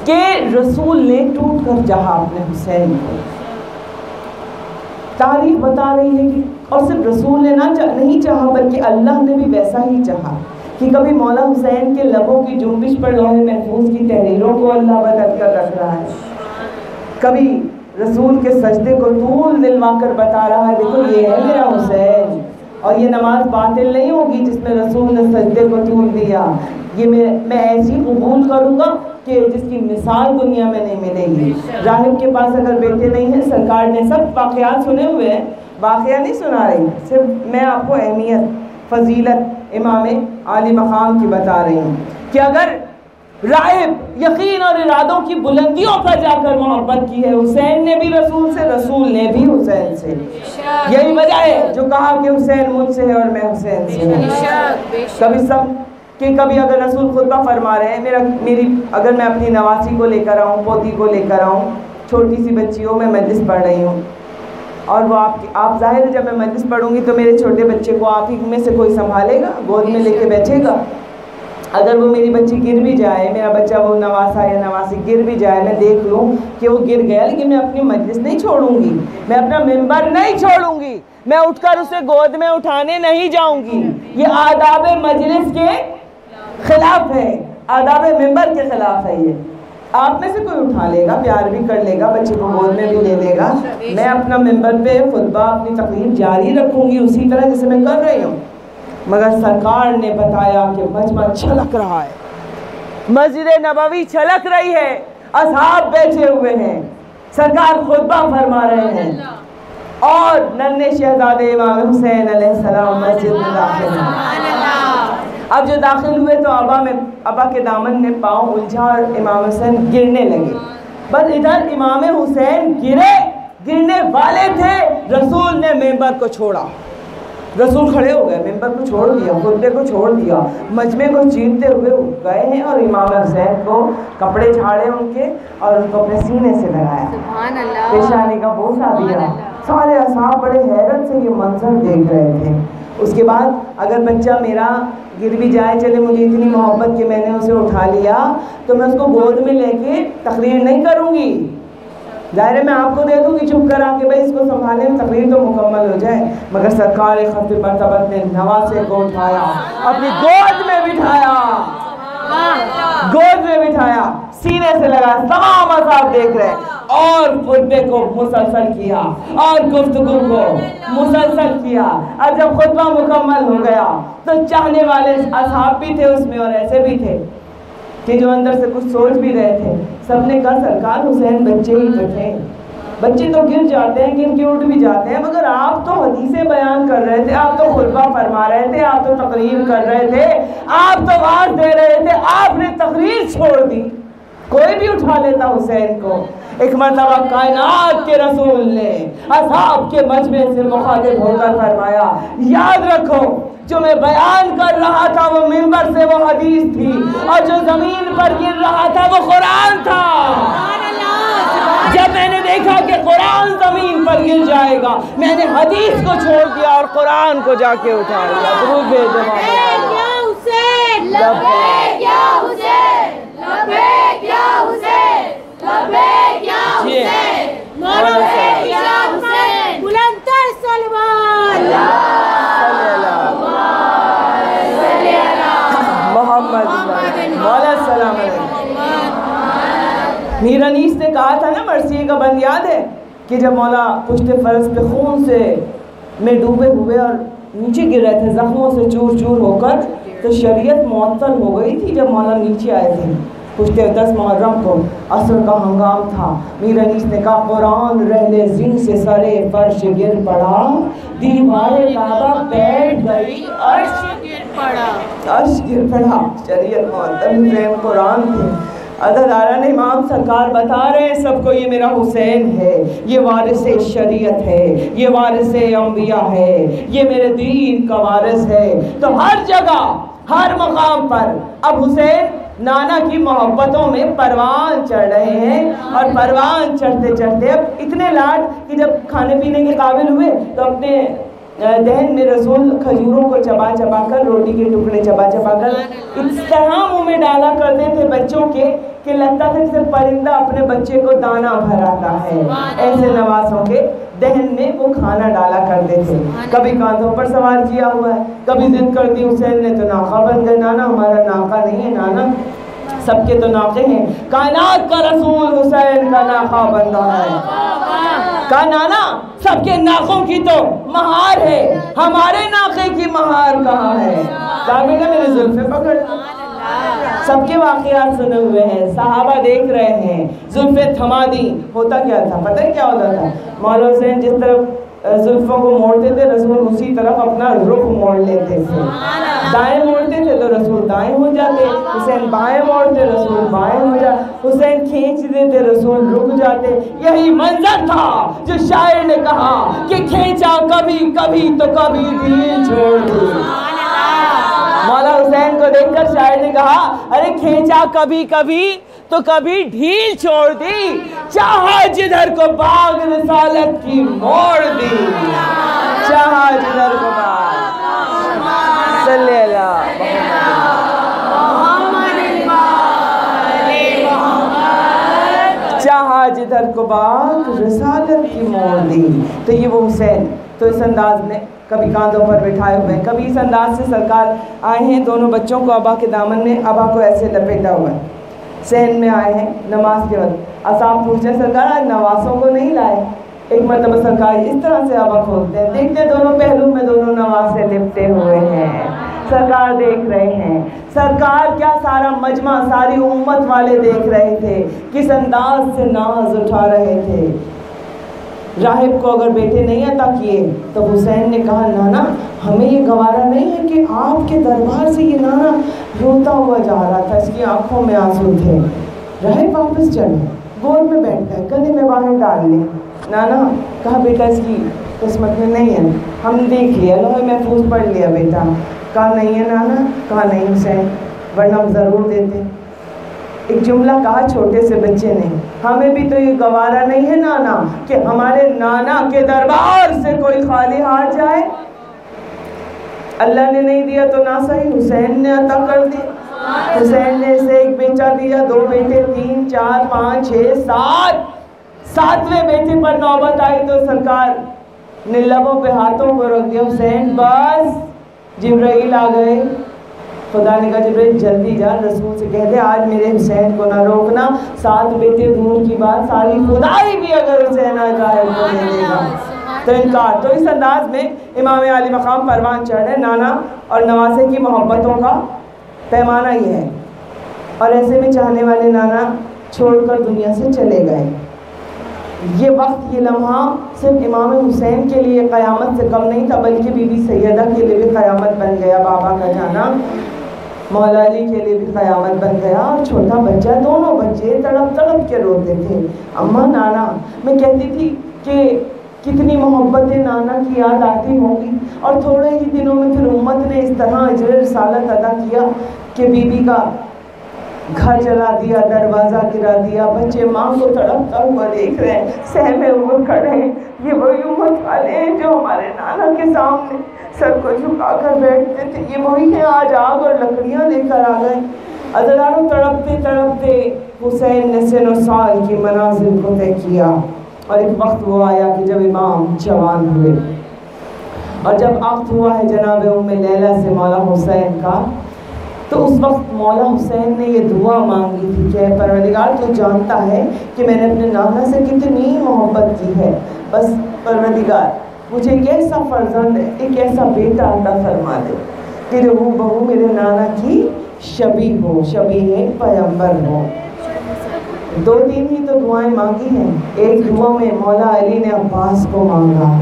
کہ رسول نے ٹوٹ کر چاہا اپنے حسین کو. تاریخ بتا رہی ہے کہ اور صرف رسول نے نہیں چاہا بلکہ اللہ نے بھی ویسا ہی چاہا کہ کبھی مولا حسین کے لبوں کی جنبش پر لوح محفوظ کی تحریروں کو اللہ بدل کر رکھ رہا ہے, کبھی رسول کے سجدے کو طول دلوا کر بتا رہا ہے دیکھو یہ ہے میرا حسین, اور یہ نماز باطل نہیں ہوگی جس میں رسول نے سجدے کو طول دیا. یہ میں ایسی قبول کروں گا کہ جس کی مثال دنیا میں نہیں ملے گی. راہب کے پاس اگر بیٹے نہیں ہیں, سرکار نے سب واقعات سنے ہوئے ہیں, واقعہ نہیں سنا رہی, صرف میں آپ کو اہمیت, فضیلت امام عالی مقام کی بتا رہی ہوں کہ اگر راہب یقین اور ارادوں کی بلندیوں پر جا کر محبت کی ہے, حسین نے بھی رسول سے, رسول نے بھی حسین سے. یہی وجہ ہے جو کہا کہ حسین مجھ سے ہے اور میں حسین سے ہوں. کبھی اگر رسول خطبہ فرما رہے ہیں, اگر میں اپنی نواسی کو لے کر آؤں, پوتی کو لے کر آؤں, چھوٹی سی بچی ہو, میں مجلس پڑھ رہی ہوں, اور وہ آپ ظاہر ہے جب میں مجلس پڑھوں گی تو میرے چھوٹے بچے کو آپ ہی میں سے کوئی سنبھالے گا, گود میں لے کے بیٹھے گا. اگر وہ میری بچی گر بھی جائے, میرا بچہ وہ نواسا یا نواسی گر بھی جائے, میں دیکھ لوں کہ وہ گر گیا, لیکن میں اپنی مجلس نہیں چھوڑوں گی, میں اپنا ممبر نہیں چھوڑوں گی, میں اٹھ کر اسے گود میں اٹھانے نہیں جاؤں گی. یہ آداب مجلس کے خلاف ہے, آداب ممبر کے خلاف ہے. یہ آپ میں سے کوئی اٹھا لے گا, پیار بھی کر لے گا, بچے کو گود میں بھی لے لے گا, میں اپنا ممبر پہ خطبہ, اپنی تقریر جاری رکھوں گی اسی طرح جیسے میں کر رہی ہوں. مگر سرکار نے بتایا کہ مجمع چھلک رہا ہے، مسجد نبوی چھلک رہی ہے، اصحاب بیٹھے ہوئے ہیں، سرکار خطبہ فرما رہے ہیں، اور ننھے شہزادے امام حسین علیہ السلام مسجد میں داخل ہیں۔ اب جو داخل ہوئے تو ابا کے دامن میں پاؤں الجھا اور امام حسین گرنے لگے، بس ادھر امام حسین گرنے والے تھے، رسول نے ممبر کو چھوڑا، رسول کھڑے ہو گئے، ممبر کو چھوڑ دیا، خطبے کو چھوڑ دیا، مجمع کو چیرتے ہوئے گئے ہیں اور امام حسین کو کپڑے جھاڑے ان کے اور ان کو اپنے سینے سے لگایا، پیشانی کا بوسہ دیا۔ سارے اصحاب بڑے حیرت سے یہ منظر دیکھ رہے تھے۔ اس کے بعد اگر بچہ میرا گر بھی جائے، چلے مجھے اتنی محبت کہ میں نے اسے اٹھا لیا، تو میں اس کو گود میں لے کے تقریر نہیں کروں گی، ظاہر ہے میں آپ کو دے دوں گی چپ کرا کے بھائی اس کو سنبھالیں، تقریر تو مکمل ہو جائے، مگر سرکار خط مرتبت نے نواسے کو اٹھایا، اپنی گود میں بٹھایا، سینے سے لگا، تمام اصحاب دیکھ رہے اور خطبے کو مسلسل کیا اور گفتگو کو مسلسل کیا۔ اب جب خطبہ مکمل ہو گیا تو چاہنے والے اصحاب بھی تھے اس میں اور ایسے بھی تھے کہ جو اندر سے کچھ سوچ بھی رہے تھے۔ سب نے کہا سرکار حسین بچے ہی تو تھے، بچے تو گر جاتے ہیں، گر کے اٹھ بھی جاتے ہیں، مگر آپ تو حدیثیں بیان کر رہے تھے، آپ تو خطبہ فرما رہے تھے، آپ تو تقریر کر رہے تھے، آپ تو وعظ دے رہے تھے، آپ نے تقریر چھوڑ دی۔ کوئی بھی اٹھا لیتا حسین کو۔ ایک مرتبہ کائنات کے رسول نے اصحاب کے مجمع سے مخاطب ہو کر فرمایا، یاد رکھو جو میں بیان کر رہا تھا وہ منبر سے وہ حدیث تھی، اور جو زمین پر گر رہا تھا وہ قرآن تھا۔ جب میں نے دیکھا کہ قرآن زمین پر گر جائے گا، میں نے حدیث کو چھوڑ دیا اور قرآن کو جا کے اٹھا لیا۔ درود بھیجو حسین، لبیک یا حسین، لبیک یا حسین، لبیک یا حسین، لبیک یا حسین، بلند تر سلوات، محمد مولا السلام علیکم۔ میر انیس نے کہا تھا نا، مرثیے کا بند یاد ہے کہ جب مولا پشت فرس پہ خون سے میں ڈوبے ہوئے اور نیچے گر رہے تھے زخموں سے چور چور ہو کر، تو شریعت معطل ہو گئی تھی جب مولا نیچے آئے تھے۔ پشت 10 محرم کو عصر کا ہنگام تھا، میر انیس نے کہا قرآن رہلے زین سے سرے فرش گر پڑا، دیوار کعبہ بیٹھ گئی عرش گر پڑا۔ شریعت معطل، حسین قرآن تھے۔ عزاداران امام سرکار بتا رہے ہیں سب کو، یہ میرا حسین ہے، یہ وارث شریعت ہے، یہ وارث انبیاء ہے، یہ میرے دین کا وارث ہے۔ تو ہر جگہ ہر مقام پر اب حسین نانا کی محبتوں میں پروان چڑھ رہے ہیں، اور پروان چڑھتے چڑھتے اب اتنے لاڈ کہ جب کھانے پینے کے قابل ہوئے تو اپنے دہن میں رسول کھجوروں کو چبا چبا کر، روٹی کے ٹکڑے چبا چبا کر اس طرح منہ میں ڈالا کرتے تھے بچوں کے کہ لگتا تھا جیسے پرندہ اپنے بچے کو دانا بھراتا ہے، ایسے نوازوں کے دہن میں وہ کھانا ڈالا کرتے تھے۔ کبھی کاندھوں پر سوار کیا ہوا ہے، کبھی ضد کر دی حسین نے تو ناقہ بن گئے، نانا ہمارا ناقہ نہیں ہے، نانا سب کے تو ناقے ہیں، کائنات کا رسول حسین کا ناقہ بندہ ہے۔ کہا نانا سب کے ناقوں کی تو مہار ہے، ہمارے ناقے کی مہار کہاں ہے؟ کہا بیٹا میرے زلفیں پکڑ۔ سب کے واقعات سنے ہوئے ہیں، صحابہ دیکھ رہے ہیں، زلفیں تھما دی۔ ہوتا کیا تھا پتہ ہے کیا ہوتا تھا؟ مولا حسین جس طرف زلفوں کو موڑتے تھے رسول اسی طرف اپنا رخ موڑ لیتے تھے، دائیں موڑتے تھے تو رسول دائیں ہو جاتے، حسین بائیں موڑتے رسول بائیں ہو جاتے، حسین کھینچ دیتے رسول رک جاتے۔ یہی منظر تھا جو شاعر نے کہا کہ کھینچا کبھی کبھی تو کبھی ڈھیل چھوڑ دی۔ مولا حسین کو دیکھ کر شاعر نے کہا ارے کھینچا کبھی کبھی تو کبھی ڈھیل چھوڑ دی، چاہا جدھر کو باغ رسالت کی موڑ دی، چاہا جدھر کو باغ صلی اللہ چاہا جدھر کو باغ رسالت کی موڑ دی۔ تو یہ وہ حسین تو اس انداز میں کبھی کاندھوں پر بٹھائے ہوئے ہیں، کبھی اس انداز سے سرکار آئے ہیں دونوں بچوں کو ابا کے دامن میں، ابا کو ایسے لپیٹا ہوا ہے، صحن میں آئے ہیں نماز کے وقت۔ اصحاب پوچھتے ہیں سرکار آج نواسوں کو نہیں لائے؟ ایک مرتبہ سرکار اس طرح سے آبا کھولتے ہیں، دیکھتے دونوں پہلو میں دونوں نواز سے لپٹے ہوئے ہیں، سرکار دیکھ رہے ہیں، سرکار کیا سارا مجمع ساری امت والے دیکھ رہے تھے، کس انداز سے ناز اٹھا رہے تھے۔ راہب کو اگر بیٹے نہیں عطا کیے تو حسین نے کہا نانا ہمیں یہ گوارا نہیں ہے کہ آپ کے دربار سے، یہ نانا روتا ہوا جا رہا تھا، اس کی آنکھوں میں آنسو تھے۔ راہب واپس چلے، گود میں بیٹھ گئے، گلے میں باہیں ڈال لی۔ نانا کہا بیٹا اس کی قسمت میں نہیں ہے، ہم نے دیکھ لیا، لوہے محفوظ پڑھ لیا بیٹا۔ کہا نہیں ہے نانا، کہا نہیں حسین، ورنہ ہم ضرور دیتے۔ ایک جملہ کہا چھوٹے سے بچے نے، ہمیں بھی تو یہ گوارا نہیں ہے نانا کہ ہمارے نانا کے دربار سے کوئی خالی ہاتھ جائے۔ اللہ نے نہیں دیا تو نہ صحیح، حسین نے عطا کر دی۔ حسین نے اسے ایک بیٹا دیا، 2 بیٹے، 3، 4، 5، 6، 7۔ 7ویں بیٹے پر نوبت آئی تو سرکار نے لبوں پہ ہاتھوں کو رکھ دیا، حسین بس۔ جبرائیل آ گئے، خدا نے کہا جبرائیل جلدی جا، رسول سے کہہ دے آج میرے حسین کو نہ روکنا، 7 بیٹے دور کی بات، ساری خدائی بھی اگر حسین آ جائے تو دے دے گا۔ تو انکار۔ تو اس انداز میں امام علی مقام پروان چڑھ رہے، نانا اور نواسے کی محبتوں کا پیمانہ یہ ہے، اور ایسے میں چاہنے والے نانا چھوڑ کر دنیا سے چلے گئے۔ یہ وقت، یہ لمحہ صرف امام حسین کے لیے قیامت سے کم نہیں تھا، بلکہ بی بی سیدہ کے لیے بھی قیامت بن گیا۔ بابا کا جانا مولا علی کے لیے بھی قیامت بن گیا، اور چھوٹا بچہ، دونوں بچے تڑپ تڑپ کے روتے تھے، اماں نانا۔ میں کہتی تھی کہ کتنی محبتیں نانا کی یاد آتی ہوں گی، اور تھوڑے ہی دنوں میں پھر امت نے اس طرح اجر رسالت ادا کیا کہ بی بی کا گھر جلا دیا، دروازہ گرا دیا، بچے ماں کو تڑپتا ہوا دیکھ رہے ہیں، سہمے ہوئے کھڑے ہیں۔ یہ وہی امت والے ہیں جو ہمارے نانا کے سامنے سر کو جھکا کر بیٹھتے تھے، یہ وہی ہیں آج آگ اور لکڑیاں لے کر آ گئے۔ عزاداروں تڑپتے تڑپتے حسین نے سن و سال کی منازل کو طے کیا، اور ایک وقت وہ آیا کہ جب امام جوان ہوئے، اور جب عقد ہوا ہے جناب ام لیلہ سے مولا حسین کا، تو اس وقت مولا حسین نے یہ دعا مانگی تھی کہ پروردگار تو جانتا ہے کہ میں نے اپنے نانا سے کتنی محبت کی ہے، بس پروردگار مجھے ایک ایسا فرزند ہے، ایک ایسا بیٹا عطا فرما دے کہ جو وہ بہو میرے نانا کی شبیہ ہو، شبیہ پیغمبر ہو۔ 2-3 ہی تو دعائیں مانگی ہیں۔ ایک دعا میں مولا علی نے عباس کو مانگا،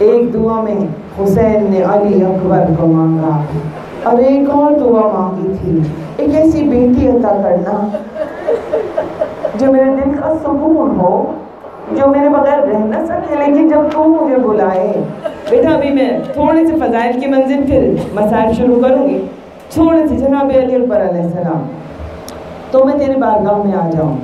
ایک دعا میں حسین نے علی اکبر کو مانگا، اور ایک اور دعا مانگی تھی، ایک ایسی بیٹی عطا کرنا جو میرے دل کا سکون ہو، جو میرے بغیر رہ نہ سکے لیکن جب تو مجھے بلائے۔ بیٹا ابھی میں تھوڑے سے فضائل کی منزل پھر مسائل شروع کروں گی، تھوڑے سے جناب علی اکبر علیہ السلام، تو میں تیرے بارگاہ میں آ جاؤں۔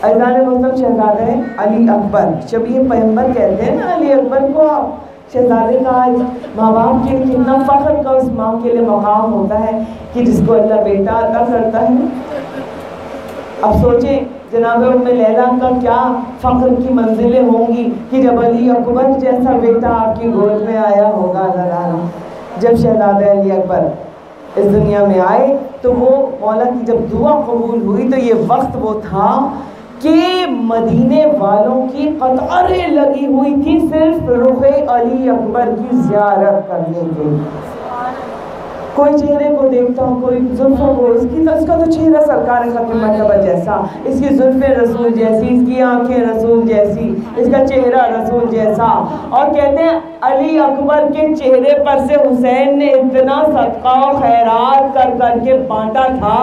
عزیزان محترم، شہزادہ علی اکبر، شبیہ پیغمبر کہتے ہیں نا علی اکبر کو آپ، شہزادے کا آج ماں باپ کے لیے کتنا فخر کا اس ماں کے لیے مقام ہوتا ہے کہ جس کو اللہ بیٹا عطا کرتا ہے۔ اب سوچیں جناب ام لیلہ کا کیا فخر کی منزلیں ہوں گی کہ جب علی اکبر جیسا بیٹا آپ کی گود میں آیا ہوگا۔ جب شہزادہ علی اکبر اس دنیا میں آئے تو وہ مولا کی جب دعا قبول ہوئی تو یہ وقت وہ تھا کہ مدینے والوں کی قطاریں لگی ہوئی تھی صرف رخ علی اکبر کی زیارت کرنے کے۔ کوئی چہرے کو دیکھتا ہوں، کوئی زلفوں کو، اس کا تو چہرہ سرکار ختم مرتبہ جیسا، اس کی زلفیں رسول جیسی، اس کی آنکھیں رسول جیسی، اس کا چہرہ رسول جیسا، اور کہتے ہیں علی اکبر کے چہرے پر سے حسین نے اتنا صدقہ و خیرات کر کر کے بانٹا تھا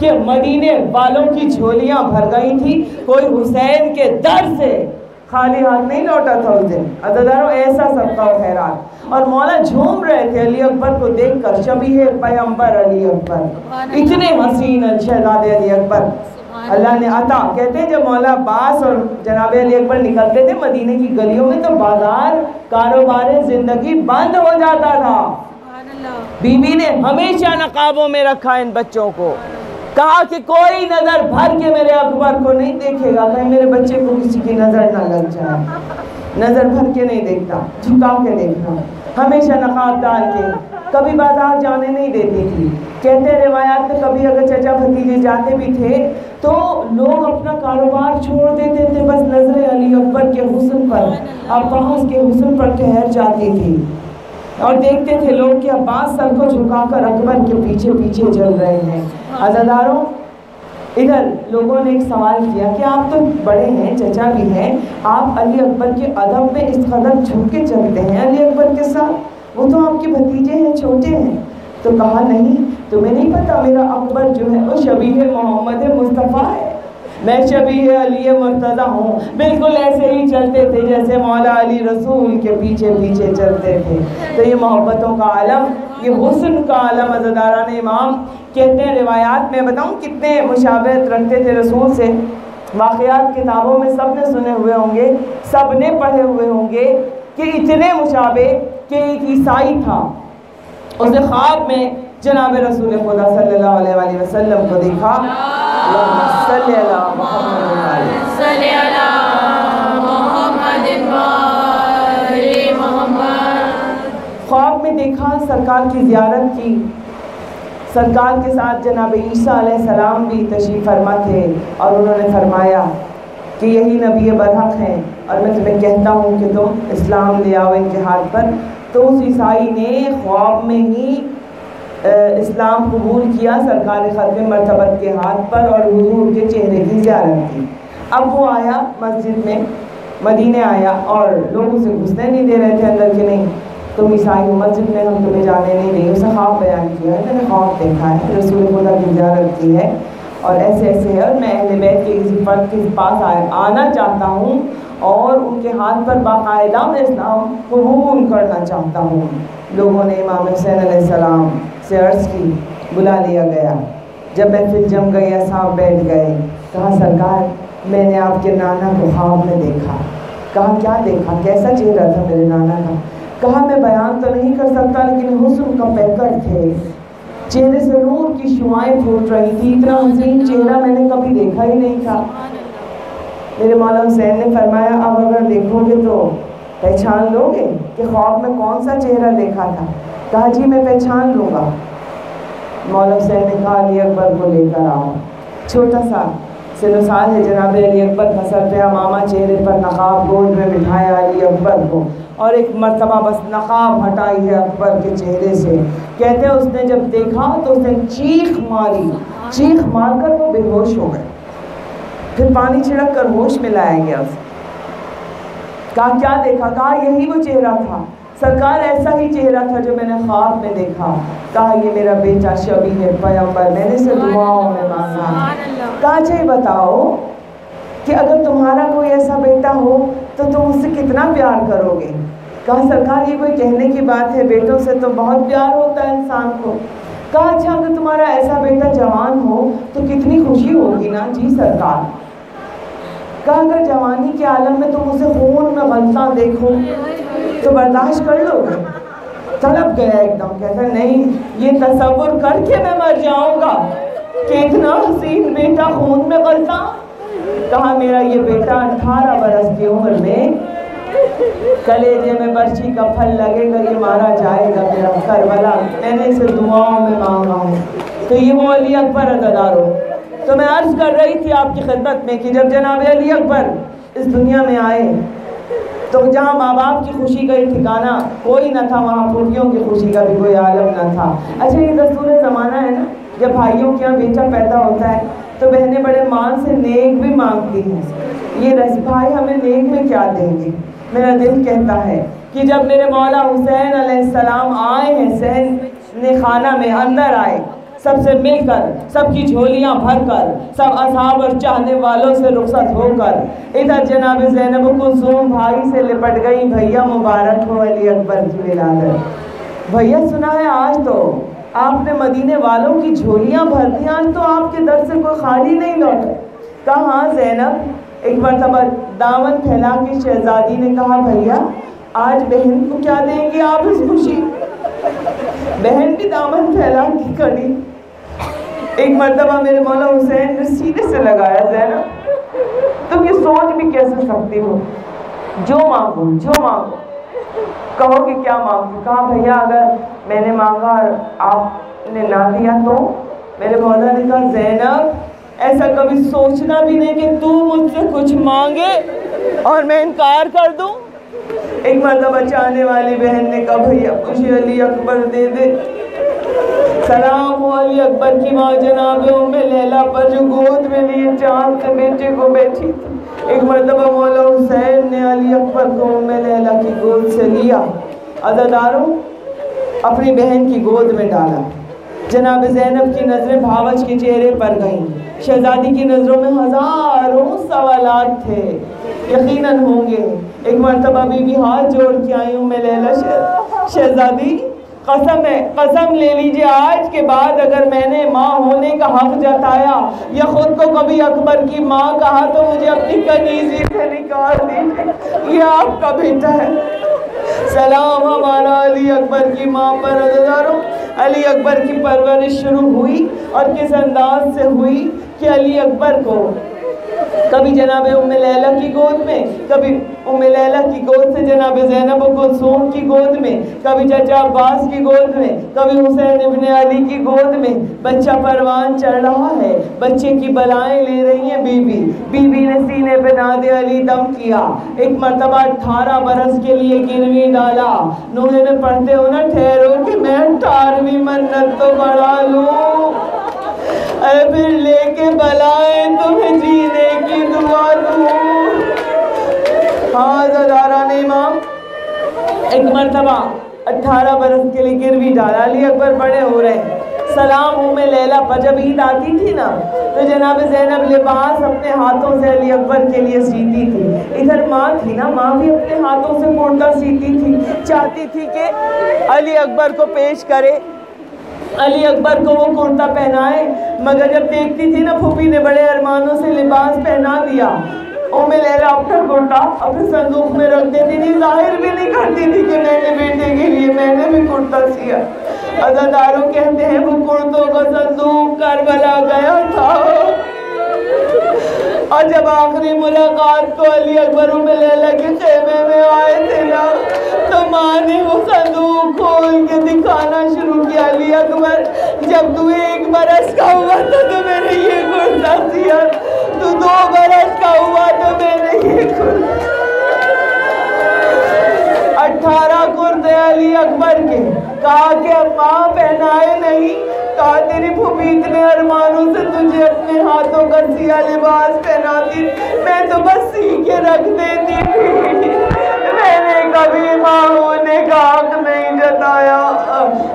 کہ مدینے والوں کی جھولیاں بھر گئی تھی، کوئی حسین کے در سے خالی ہاتھ نہیں لوٹا تھا اس دن۔ عزیزانو ایسا صدقہ و خیرات، اور مولا جھوم رہے تھے علی اکبر کو دیکھ کر، شبیہ پیغمبر علی اکبر، اتنے حسین شہزادے علی اکبر اللہ نے عطا۔ کہتے ہیں جب مولا عباس اور جناب علی اکبر نکلتے تھے مدینے کی گلیوں میں تو بازار، کاروبار زندگی بند ہو جاتا تھا۔ بی بی نے ہمیشہ نقابوں میں رکھا ان بچوں کو، کہا کہ کوئی نظر بھر کے میرے اکبر کو نہیں دیکھے گا، کہیں میرے بچے کو کسی کی نظر نہ لگ جائے۔ نظر بھر کے نہیں دیکھتا، جھکا کے دیکھنا، ہمیشہ نقاب ڈال کے کبھی بازار جانے نہیں دیتی تھی. کہتے ہیں روایات میں کبھی اگر چچا بھتیجے جاتے بھی تھے تو لوگ اپنا کاروبار چھوڑ دیتے تھے, بس نظر علی اکبر کے حسن پر, عباس کے حسن پر ٹھہر جاتی تھی, اور دیکھتے تھے لوگ کہ عباس سر کو جھکا کر اکبر کے پیچھے پیچھے چل رہے ہیں. عزاداروں, ادھر لوگوں نے ایک سوال کیا کہ آپ تو بڑے ہیں, چچا بھی ہیں, آپ علی اکبر کے ادب میں اس قدر جھک کے چلتے ہیں علی اکبر کے ساتھ, وہ تو آپ کے بھتیجے ہیں, چھوٹے ہیں. تو کہا نہیں, تمہیں نہیں پتا میرا اکبر جو ہے وہ شبیہ محمد مصطفیٰ ہے, میں شبیہ علی مرتضیٰ ہوں. بالکل ایسے ہی چلتے تھے جیسے مولا علی رسول کے پیچھے پیچھے چلتے تھے. تو یہ محبتوں کا عالم, یہ حسن کا عالم عزاداران امام. کہتے ہیں روایات میں بتاؤں کتنے مشابہت رکھتے تھے رسول سے. واقعات کتابوں میں سب نے سنے ہوئے ہوں گے, سب نے پڑھے ہوئے ہوں گے کہ اتنے مشابہ کہ ایک عیسائی تھا, اس نے خواب میں جناب رسول خدا صلی اللہ علیہ وآلہ وسلم کو دیکھا. اللہم صلی علی محمد. خواب میں دیکھا, سرکار کی زیارت کی, سرکار کے ساتھ جناب عیسیٰ علیہ السلام بھی تشریف فرما تھے, اور انہوں نے فرمایا کہ یہی نبی برحق ہیں, اور میں تمہیں کہتا ہوں کہ تم اسلام لے آؤ ان کے ہاتھ پر. تو اس عیسائی نے خواب میں ہی اسلام قبول کیا سرکار ختم مرتبت کے ہاتھ پر, اور حضور کے چہرے کی زیارت کی. اب وہ آیا مسجد میں, مدینے آیا, اور لوگ اسے گھسنے نہیں دے رہے تھے اندر کہ نہیں تم عیسائی ہو, مسجد میں ہم تمہیں جانے نہیں دیں گے. اسے خواب بیان کیا ہے, میں نے خواب دیکھا ہے, رسول خدا کی زیارت کی ہے, اور ایسے ایسے ہے, اور میں اہل بیت کے کسی فرد کے پاس آنا چاہتا ہوں, اور ان کے ہاتھ پر باقاعدہ میں اسلام قبول کرنا چاہتا ہوں. لوگوں نے امام حسین علیہ السلام سے عرض کی, بلا لیا گیا. جب محفل جم گئی, اصحاب بیٹھ گئے. کہا سرکار میں نے آپ کے نانا کو خواب میں دیکھا. کہا کیا دیکھا, کیسا چہرہ تھا میرے نانا کا؟ کہا میں بیان تو نہیں کر سکتا, لیکن حسن کا پیکر تھے, چہرے سے نور کی شعائیں پھوٹ رہی تھی, اتنا حسین چہرہ میں نے کبھی دیکھا ہی نہیں تھا. میرے مولا حسین نے فرمایا اب اگر دیکھو گے تو پہچان لو گے کہ خواب میں کون سا چہرہ دیکھا تھا؟ کہا جی میں پہچان لوں گا. مولا حسین نے کہا علی اکبر کو لے کر آؤ. چھوٹا سا سال ہے جناب علی اکبر کا سر پہ امامہ, چہرے پر نقاب, گود میں بٹھایا علی اکبر کو, اور ایک مرتبہ بس نقاب ہٹائی ہے اکبر کے چہرے سے. کہتے ہیں اس نے جب دیکھا تو اس نے چیخ ماری, چیخ مار کر وہ بے ہوش ہو گئے. پھر پانی چھڑک کر ہوش میں لایا گیا اسے. کہا کیا دیکھا؟ کہا یہی وہ چہرہ تھا سرکار, ایسا ہی چہرہ تھا جو میں نے خواب میں دیکھا. کہا یہ میرا بیٹا شبیہ پیغمبر, میں نے اسے دعاؤں میں مانگا. کہا اچھا یہ بتاؤ کہ اگر تمہارا کوئی ایسا بیٹا ہو تو تم اس سے کتنا پیار کرو گے؟ کہا سرکار یہ کوئی کہنے کی بات ہے, بیٹوں سے تو بہت پیار ہوتا ہے انسان کو. کہا اچھا اگر تمہارا ایسا بیٹا جوان ہو تو کتنی خوشی ہوگی نا؟ جی سرکار. کہا اگر جوانی کے عالم میں تم اسے خون میں غلطاں دیکھو تو برداشت کر لو گے؟ تڑپ گیا ایک دم, کہتا نہیں یہ تصور کر کے میں مر جاؤں گا کہ اتنا حسین بیٹا خون میں غلطاں. کہا میرا یہ بیٹا 18 برس کی عمر میں کلیجے میں برچی کا پھل لگے گا, یہ مارا جائے گا میرا کربلا, میں نے اسے دعاؤں میں مانگا ہوں. تو یہ وہ علی اکبر عزادارو. تو میں عرض کر رہی تھی آپ کی خدمت میں کہ جب جناب علی اکبر اس دنیا میں آئے تو جہاں ماں باپ کی خوشی کا ٹھکانہ کوئی نہ تھا, وہاں پھوٹیوں کی خوشی کا بھی کوئی عالم نہ تھا. اچھا یہ دستور زمانہ ہے نا, جب بھائیوں کے یہاں بیٹا پیدا ہوتا ہے تو بہنیں بڑے ماں سے نیک بھی مانگتی ہیں. یہ رس بھائی ہمیں نیک میں کیا دیں گے؟ میرا دل کہتا ہے کہ جب میرے مولا حسین علیہ السلام آئے ہیں صحن خانہ میں, اندر آئے سب سے مل کر, سب کی جھولیاں بھر کر, سب اصحاب اور چاہنے والوں سے رخصت ہو کر, ادھر جناب زینب کلثوم بھائی سے لپٹ گئی, بھیا مبارک ہو علی اکبر کی ولادت. بھیا سنا ہے آج تو آپ نے مدینے والوں کی جھولیاں بھر دی, آج تو آپ کے در سے کوئی خالی نہیں لوٹا. کہا ہاں زینب. ایک مرتبہ دامن پھیلا کے شہزادی نے کہا بھیا آج بہن کو کیا دیں گے آپ اس خوشی؟ بہن بھی دامن پھیلا کے کھڑی. ایک مرتبہ میرے مولا حسین نے سینے سے لگایا, زینب تم یہ سوچ بھی کیسے سکتی ہو, جو مانگو جو مانگو. کہو کہ کیا مانگتی؟ کہا بھیا اگر میں نے مانگا اور آپ نے نہ دیا تو؟ میرے مولا نے کہا زینب ایسا کبھی سوچنا بھی نہیں کہ تو مجھ سے کچھ مانگے اور میں انکار کر دوں۔ ایک مرتبہ چاہنے والی بہن نے کہا بھیا مجھے علی اکبر دے دے۔ سلام ہو علی اکبر کی ماں جناب ام لیلہ پر جو گود میں لیے چاند سے بیٹے کو بیٹھی تھی۔ ایک مرتبہ مولا حسین نے علی اکبر کو ام لیلہ کی گود سے لیا، عزاداروں اپنی بہن کی گود میں ڈالا۔ جناب زینب کی نظریں بھاوچ کے چہرے پر گئیں۔ شہزادی کی نظروں میں ہزاروں سوالات تھے، یقیناً ہوں گے۔ ایک مرتبہ بی بی ہاتھ جوڑ کے آئی ام لیلہ، شہزادی قسم لے لیجئے آج کے بعد اگر میں نے ماں ہونے کا حق جتایا یا خود کو کبھی اکبر کی ماں کہا تو مجھے اپنی کنیزی سے نکال دیجئے، یہ آپ کا بیٹا ہے۔ سلام ہمارا علی اکبر کی ماں پر۔ عزیزانو علی اکبر کی پرورش شروع ہوئی اور کس انداز سے ہوئی کہ علی اکبر کو کبھی جناب ام لیلہ کی گود میں، کبھی ام لیلہ کی گود سے جناب زینب و کلثوم کی گود میں، کبھی چچا عباس کی گود میں، کبھی حسین ابن علی کی گود میں بچہ پروان چڑھ رہا ہے، بچے کی بلائیں لے رہی ہیں بی بی نے سینے پہ ناد علی دم کیا۔ ایک مرتبہ 18 برس کے لیے گروی ڈالا۔ نوحے میں پڑھتے ہو نا ٹھہرو کہ میں 18ویں منت تو بڑھا لوں، ارے پھر لے کے بلائیں تمہیں جینے کی دعا دوں۔ ہاں عزاداران امام، ایک مرتبہ 18 برس کے لیے گروی ڈالا، علی اکبر بڑے ہو رہے ہیں۔ سلام ام لیلہ پر جب عید آتی تھی نا تو جناب زینب لباس اپنے ہاتھوں سے علی اکبر کے لیے سیتی تھی۔ ادھر ماں تھی نا، ماں بھی اپنے ہاتھوں سے کرتا سیتی تھی، چاہتی تھی کہ علی اکبر کو پیش کرے، علی اکبر کو وہ کرتا پہنائے، مگر جب دیکھتی تھی نا پھوپھی نے بڑے ارمانوں سے لباس پہنا دیا، ام لیلہ اپنا کرتا اپنے صندوق میں رکھ دیتی تھی، ظاہر بھی نہیں کرتی تھی کہ میں نے بیٹے کے لیے میں نے بھی کرتا سیا۔ عزاداروں کہتے ہیں وہ کرتوں کا صندوق کربلا گیا تھا، اور جب آخری ملاقات کو علی اکبر ام لیلہ کے خیمے میں آئے تھے نا تو ماں نے وہ صندوق کھول کے دکھانا شروع کیا۔ علی اکبر جب تو 1 برس کا ہوا تو میں نے یہ کرتا سیا، تو 2 برس کا ہوا تو میں نے یہ کرتا۔ 18 کرتے علی اکبر کے، کہا کہ اب ماں پہنائے نہیں، کہا تیری پھوپھی اتنے ارمانوں سے تجھے اپنے ہاتھوں کا سیا لباس پہناتی، میں تو بس سی کے رکھ دیتی تھی، میں نے کبھی ماں ہونے کا حق نہیں جتایا۔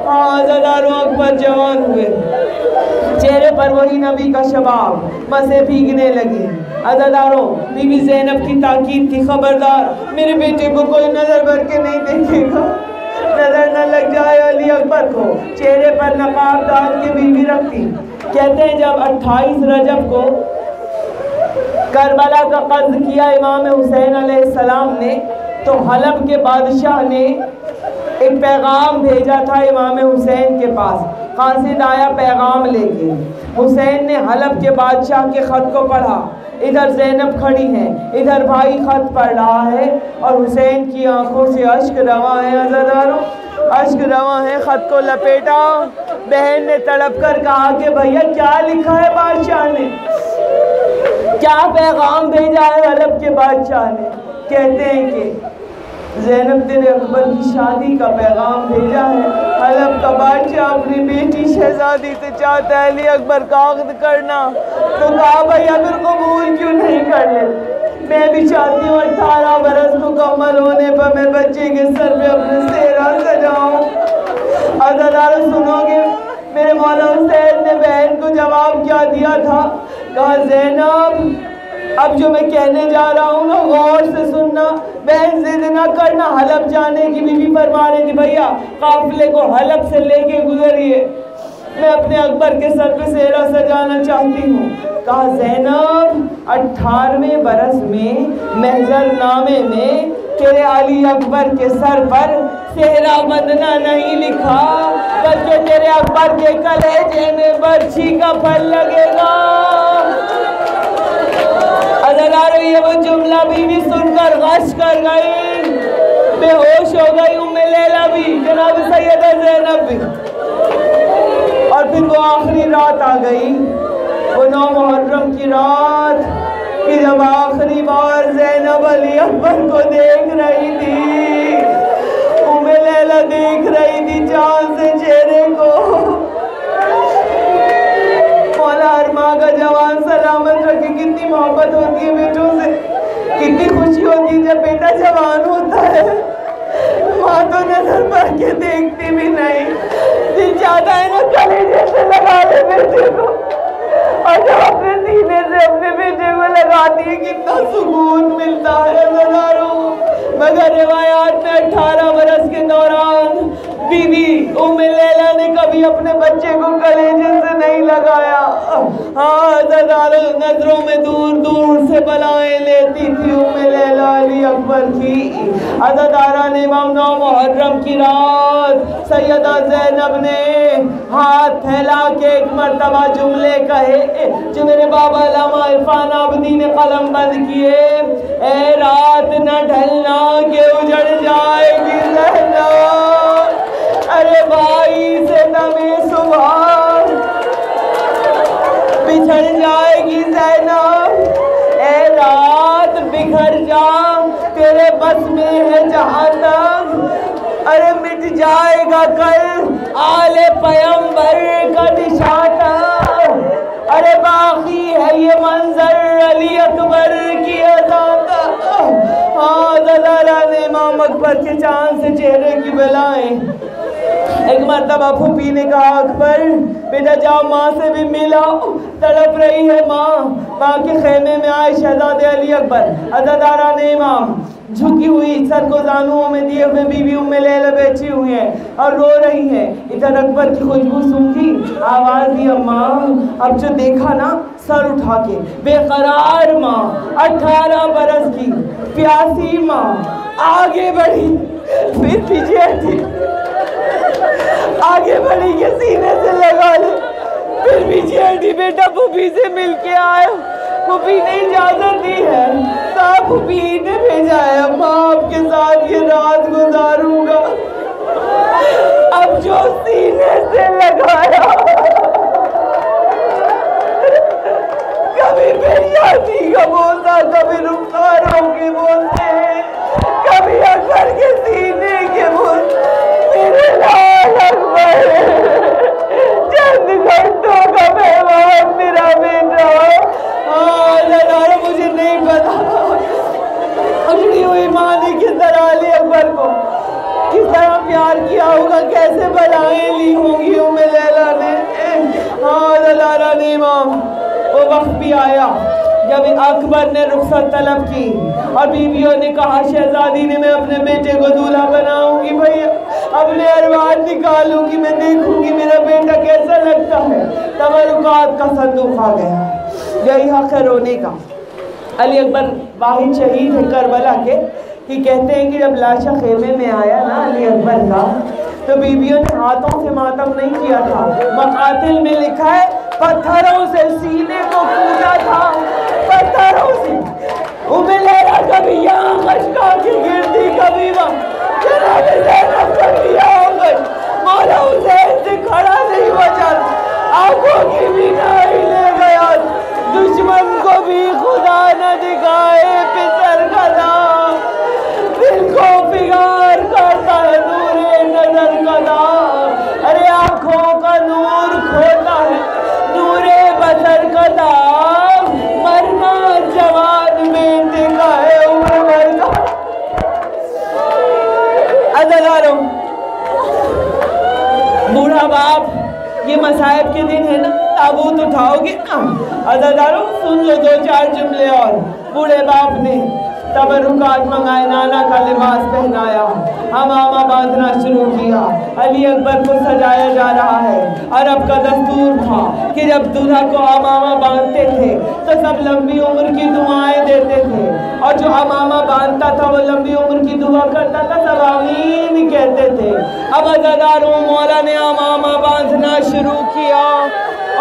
ہاں عزاداروں اکبر جوان ہوئے، چہرے پر وہی نبی کا شباب، مسیں بھیگنے لگی۔ عزاداروں بی بی زینب کی تاکید تھی، خبردار میرے بیٹے کو کوئی نظر بھر کے نہیں دیکھے گا، نظر نہ لگ جائے علی اکبر کو۔ چہرے پر نقاب ڈال کے بی بی رکھتی۔ کہتے ہیں جب 28 رجب کو کربلا کا قصد کیا امام حسین علیہ السلام نے تو حلب کے بادشاہ نے ایک پیغام بھیجا تھا امام حسین کے پاس۔ قاصد آیا پیغام لے کے، حسین نے حلب کے بادشاہ کے خط کو پڑھا، ادھر زینب کھڑی ہیں، ادھر بھائی خط پڑھ رہا ہے اور حسین کی آنکھوں سے اشک رواں ہیں۔ عزاداروں اشک رواں ہیں، خط کو لپیٹا، بہن نے تڑپ کر کہا کہ بھیا کیا لکھا ہے بادشاہ نے، کیا پیغام بھیجا ہے حلب کے بادشاہ نے؟ کہتے ہیں کہ زینب تیرے اکبر کی شادی کا پیغام بھیجا ہے، حلب کا بادشاہ اپنی بیٹی شہزادی سے چاہتا ہے علی اکبر کا عقد کرنا، تو کہا بھیا پھر قبول کیوں نہیں کر لے؟ میں بھی چاہتی ہوں 18 برس مکمل ہونے پر میں بچے کے سر پہ اپنے سہرا سجاؤں۔ عزاداروں سنو گے میرے مولا حسین نے بہن کو جواب کیا دیا تھا؟ کہا زینب اب جو میں کہنے جا رہا ہوں نا غور سے سننا، بہن ضد نہ کرنا۔ حلب جانے کی بی بی فرما رہی تھی بھیا قافلے کو حلب سے لے کے گزریے، میں اپنے اکبر کے سر پہ سہرا سجانا چاہتی ہوں۔ کہا زینب 18ویں برس میں محضر نامے میں تیرے علی اکبر کے سر پر سہرا بندنا نہیں لکھا، بلکہ تیرے اکبر کے کلیجے میں برچھی کا پھل لگے گا۔ عزاداروں یہ وہ جملہ بیوی سن کر غش کر گئی، بے ہوش ہو گئی ام لیلا بھی، جناب سیدہ زینب بھی. اور پھر وہ آخری رات آ گئی، وہ 9 محرم کی رات کہ جب آخری بار زینب علی اکبر کو دیکھ رہی تھی. ام لیلا دیکھ رہی تھی چاند سے چہرے کو. مولا ہر ماں کا جوان سلامت رکھے. کتنی محبت ہوتی ہے بیٹوں سے، کتنی خوشی ہوتی ہے جب بیٹا جوان ہوتا ہے. ماں تو نظر بھر کے دیکھتی بھی نہیں، دل چاہتا ہے نا کلیجے سے لگا لے بیٹے کو، اور جب اپنے سینے سے اپنے بیٹے کو لگاتی ہے کتنا سکون ملتا ہے ہزاروں. مگر روایات میں 18 برس کے دوران بی بی ام لیلا نے کبھی اپنے بچے کو کلیجے سے نہیں لگایا. ہاں نظروں میں دور دور سے بلائیں لیتی تھی ام لیلا علی اکبر کی. عزاداران امام 9 محرم کی رات سیدہ زینب نے ہاتھ پھیلا کے ایک مرتبہ جملے کہے جو میرے بابا علامہ عرفان آبدی نے قلم بند کیے. اے رات نہ ڈھلنا کہ اجڑ جائے گی زینب، ارے بھائی سے دمِ صبح بچھڑ جائے گی زینب. اے رات بکھر جا، تیرے بس میں ہے جہاں تک، ارے مٹ جائے گا کل آل پیمبر کا نشانہ. ارے باقی ہے یہ منظر علی اکبر کی ادا کا. ہاں زلالان امام اکبر کے چاند سے چہرے کی بلائیں. ایک مرتبہ پھوپھی نے کہا اکبر بیٹا جاؤ ماں سے بھی ملاؤ، تڑپ رہی ہے ماں. ماں کے خیمے میں آئے شہزادے علی اکبر. عزاداران امام جھکی ہوئی سر کو زانوؤں میں دیے ہوئے بی بی ام لیلا بیٹھی ہوئی ہیں اور رو رہی ہیں. ادھر اکبر کی خوشبو سونگھی، آواز دی اماں. اب جو دیکھا نا سر اٹھا کے بے قرار ماں، 18 برس کی پیاسی ماں آگے بڑھی، پھر پیچھے ہٹی، آگے بڑھی کے سینے سے لگا لے، پھر پیچھے ہٹی. بیٹا پھوپھی سے مل کے آئے، پھوپھی نے اجازت دی ہے، کہا پھوپھی نے بھیجا ہے، ماں آپ کے ساتھ یہ رات گزاروں گا. اب جو سینے سے لگایا کبھی بے شادی کا بوسہ، کبھی رخساروں کے بوسے، کبھی اکبر کے سینے کے بوسے. میرے لال اکبر چند گھنٹوں کا مہمان میرا بیٹا. ہاں مجھے نہیں پتا اجڑی ہوئی ماں نے کس طرح علی اکبر کو کس طرح پیار کیا ہوگا، کیسے بلائیں لی ہوں گی ام لیلا نے. ہاں زلالان امام وہ وقت بھی آیا جب اکبر نے رخصت طلب کی اور بیویوں نے کہا شہزادی نے میں اپنے بیٹے کو دولہا بناؤں گی، بھیا اپنے ارواح نکالوں گی، میں دیکھوں گی میرا بیٹا کیسا لگتا ہے. تبرکات کا صندوق آ گیا. یہی حق ہے رونے کا. علی اکبر واحد شہید ہے کربلا کے کہ کہتے ہیں کہ جب لاشا خیمے میں آیا نا علی اکبر کا تو بیویوں نے ہاتھوں سے ماتم نہیں کیا تھا. مقاتل میں لکھا ہے پتھروں سے سینے کو کودا تھا، پتھروں سے. ام لیلا کبھی یہاں خشکا کی گرتی، کبھی وہاں. جناب زینب کبھی یہاں خشک. مولا حسین سے کھڑا نہیں بچا، آنکھوں کی بینائی لے گیا. دشمن کو بھی خدا نہ دکھائے پسر کا دام، دل کو فگار کرتا ہے نور نظر کا دام. ارے آنکھوں کا نور کھوتا ہے نور بصر کا دام. مرنا جوان بیٹے کا ہے عمر بھر کا. عزاداروں بوڑھا باپ یہ مصائب کے دن ہے نا، تابوت اٹھاؤ گے نا. عزاداروں سن لو 2-4 جملے اور. بوڑھے باپ نے تبرکات منگائے، نانا کا لباس پہنایا، امامہ باندھنا شروع کیا. علی اکبر کو سجایا جا رہا ہے. عرب کا دستور تھا کہ جب دولہا کو امامہ باندھتے تھے تو سب لمبی عمر کی دعائیں دیتے تھے، اور جو امامہ باندھتا تھا وہ لمبی عمر کی دعا کرتا تھا، سب آمین کہتے تھے. اب عزاداروں مولا نے امامہ باندھنا شروع کیا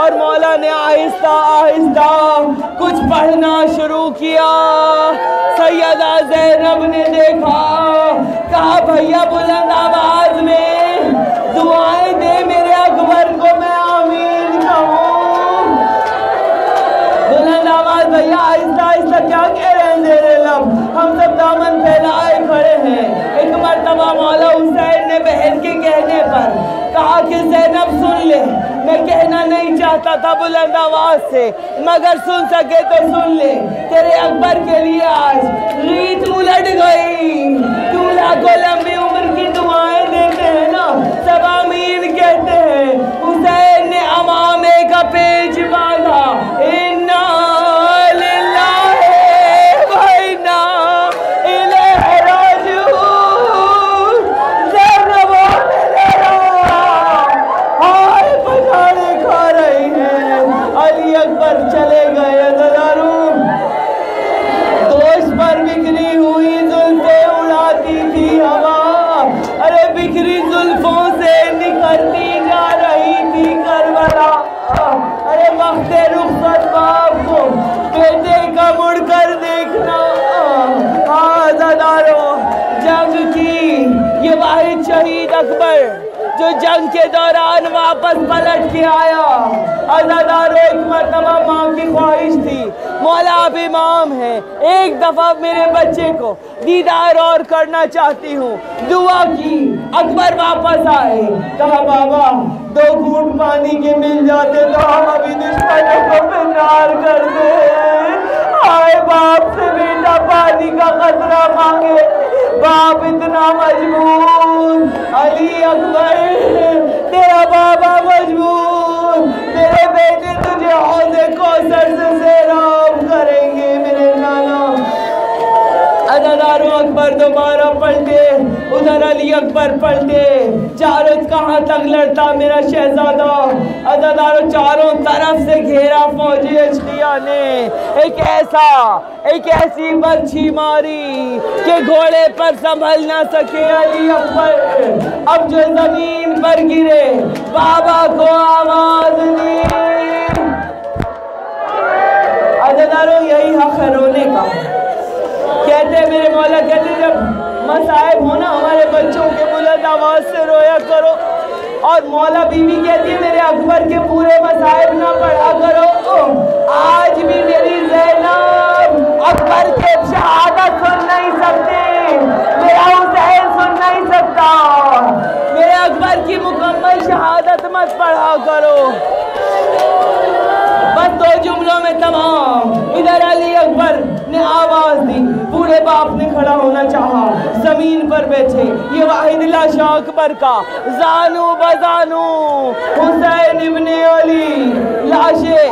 اور مولا نے آہستہ آہستہ کچھ پڑھا پڑھنا شروع کیا. سیدہ زینب نے دیکھا, کہا بھیا بلند آواز میں دعائیں دے میرے اکبر کو میں آمین کہوں. بلند آواز بھیا آہستہ آہستہ کیا کہہ رہے ہیں زیر لب, ہم سب دامن پھیلائے کھڑے ہیں. ایک مرتبہ مولا حسین نے بہن کے کہنے پر کہا کہ زینب سن لے, میں کہنا نہیں چاہتا تھا بلند آواز سے, مگر سن سکے تو سن لے. تیرے اکبر کے لیے آج ریت الٹ گئی. دولہا کو لمبی عمر کی دعائیں دیتے ہیں نا, سب آمین کہتے ہیں. حسین نے امامے کا پیچ باندھا, اِنَّا لِلَّهِ وَإِنَّا إِلَيْهِ رَاجِعُونَ. زینب ہائے پچھاڑے کھا رہی ہیں. علی اکبر چلے گئے. دوست پر بکھری ہوئی زلفیں اڑاتی تھی ہوا, ارے بکھری زلفوں سے نکلتی جا رہی تھی کربلا. ارے وقت رخصت باپ کو بیٹے کا مڑ کر دیکھنا. عزاداروں, جنگ کی یہ واحد شہید اکبر جو جنگ کے دوران واپس پلٹ کے آیا. عزاداروں, ایک مرتبہ ماں کی خواہش تھی, مولا آپ امام ہیں, ایک دفعہ میرے بچے کو دیدار اور کرنا چاہتی ہوں. دعا کی, اکبر واپس آئے. کہا بابا 2 گھونٹ پانی کے مل جاتے تو ہم ابھی دشمنوں کو پنہار کر دیں. آئے باپ سے بیٹا پانی کا قطرہ مانگے, باپ اتنا مجبور. علی اکبر تیرا بابا مجبور, تیرے بیٹے تجھے حوض کوثر سے سیراب کریں گے میرے نانا. عزاداروں, اکبر دوبارہ پلٹے, ادھر علی اکبر پلٹے. چاروں کہاں تک لڑتا میرا شہزادہ. عزاداروں, چاروں طرف سے گھیرا فوجی اشقیاء نے. ایک ایسی برچھی ماری کہ گھوڑے پر سنبھل نہ سکے علی اکبر. اب جو زمین پر گرے بابا کو آواز دی. عزاداروں, یہی حق ہے رونے کا. کہتے میرے مولا کہتے جب مصائب ہونا ہمارے بچوں کے بلند آواز سے رویا کرو. اور مولا بیوی کہتی ہے میرے اکبر کے پورے مصائب نہ پڑھا کرو. آج بھی میری زینب اکبر کے شہادت سن نہیں سکتی, میرا حسین سن نہیں سکتا. میرے اکبر کی مکمل شہادت مت پڑھا کرو. بس 2 جملوں میں تمام. ادھر علی اکبر نے آواز دی, بوڑھے باپ نے کھڑا ہونا چاہا, زمین پر بیٹھے. یہ واحد لاشا اکبر کا زانو بزانو حسین ابن علی. لاشیں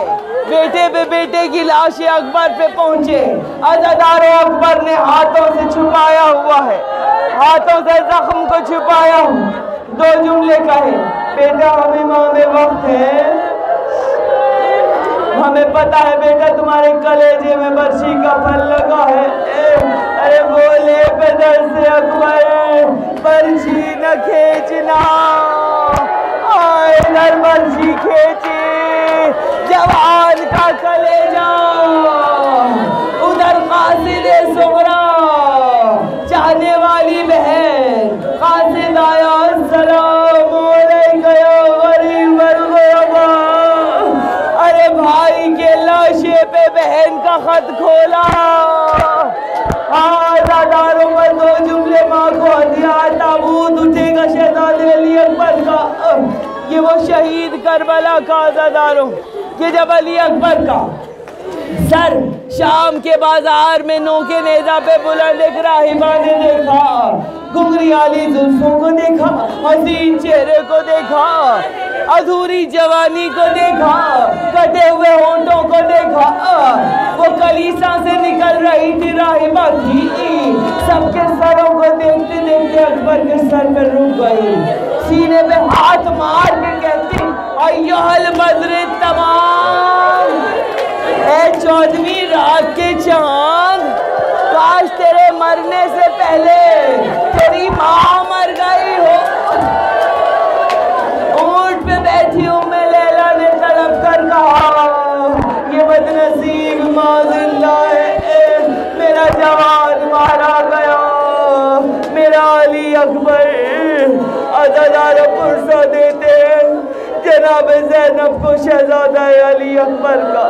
بیٹے پہ بیٹے کی لاشیں اکبر پہ پہنچے. عزاداروں, اکبر نے ہاتھوں سے چھپایا ہوا ہے, ہاتھوں سے زخم کو چھپایا ہوا. 2 جملے کہے, بیٹا ہم امام وقت ہیں, ہمیں پتا ہے بیٹا تمہارے کلیجے میں برچھی کا پھل لگا ہے. ارے بولے پیدر سے اکبر برچھی نہ کھینچنا. ادھر برچھی کھینچی جوان کا کلیجہ, ادھر قاصد سغرا چاہنے والی بہن قاصد آیا. السلام علیکم یا غریب الغربا. ارے بھائی کے لاشے پہ بہن کا خط کھولا. عزاداروں, میں 2 جملے ماں کو دیا. تابوت اٹھے گا شہزادے علی اکبر کا. یہ وہ شہید کربلا کا عزاداروں کہ جب علی اکبر کا سر شام کے بازار میں نوکے نیزہ پہ بلند ایک راہبہ نے دیکھا, گھنگری والی زلفوں کو دیکھا, حسین چہرے کو دیکھا, ادھوری جوانی کو دیکھا, کٹے ہوئے ہونٹوں کو دیکھا. وہ کلیسا سے نکل رہی تھی راہبہ کی. سب کے سروں کو دیکھتے دیکھتے اکبر کے سر پہ رک گئی. سینے پہ ہاتھ مار کے کہتی, ایھا البدر تمام, اے 14ویں رات کے چاند, کاش تیرے مرنے سے پہلے تیری ماں مر گئی ہو. اونٹ پہ بیٹھی ام لیلا نے تڑپ کر کہا, یہ بدنصیب ماضی زینب کو شہزادہ علی اکبر کا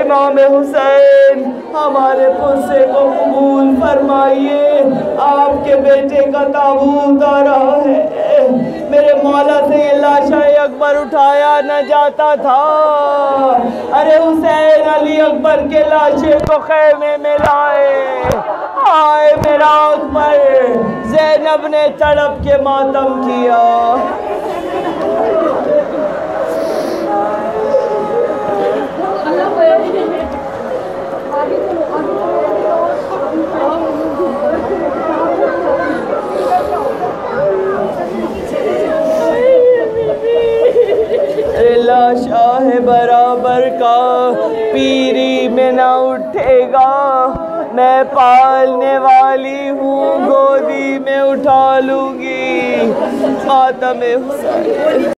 امام حسین ہمارے پرسے کو قبول فرمائیے، آپ کے بیٹے کا تابوت آ رہا ہے۔ میرے مولا سے یہ لاشائے اکبر اٹھایا نہ جاتا تھا، ارے حسین علی اکبر کے لاشے کو خیمے میں لائے، آئے میرا اکبر۔ زینب نے تڑپ کے ماتم کیا۔ شاہ برابر کا پیری میں نہ اٹھے گا، میں پالنے والی ہوں گودی میں اٹھا لوں گی ماتم حسین۔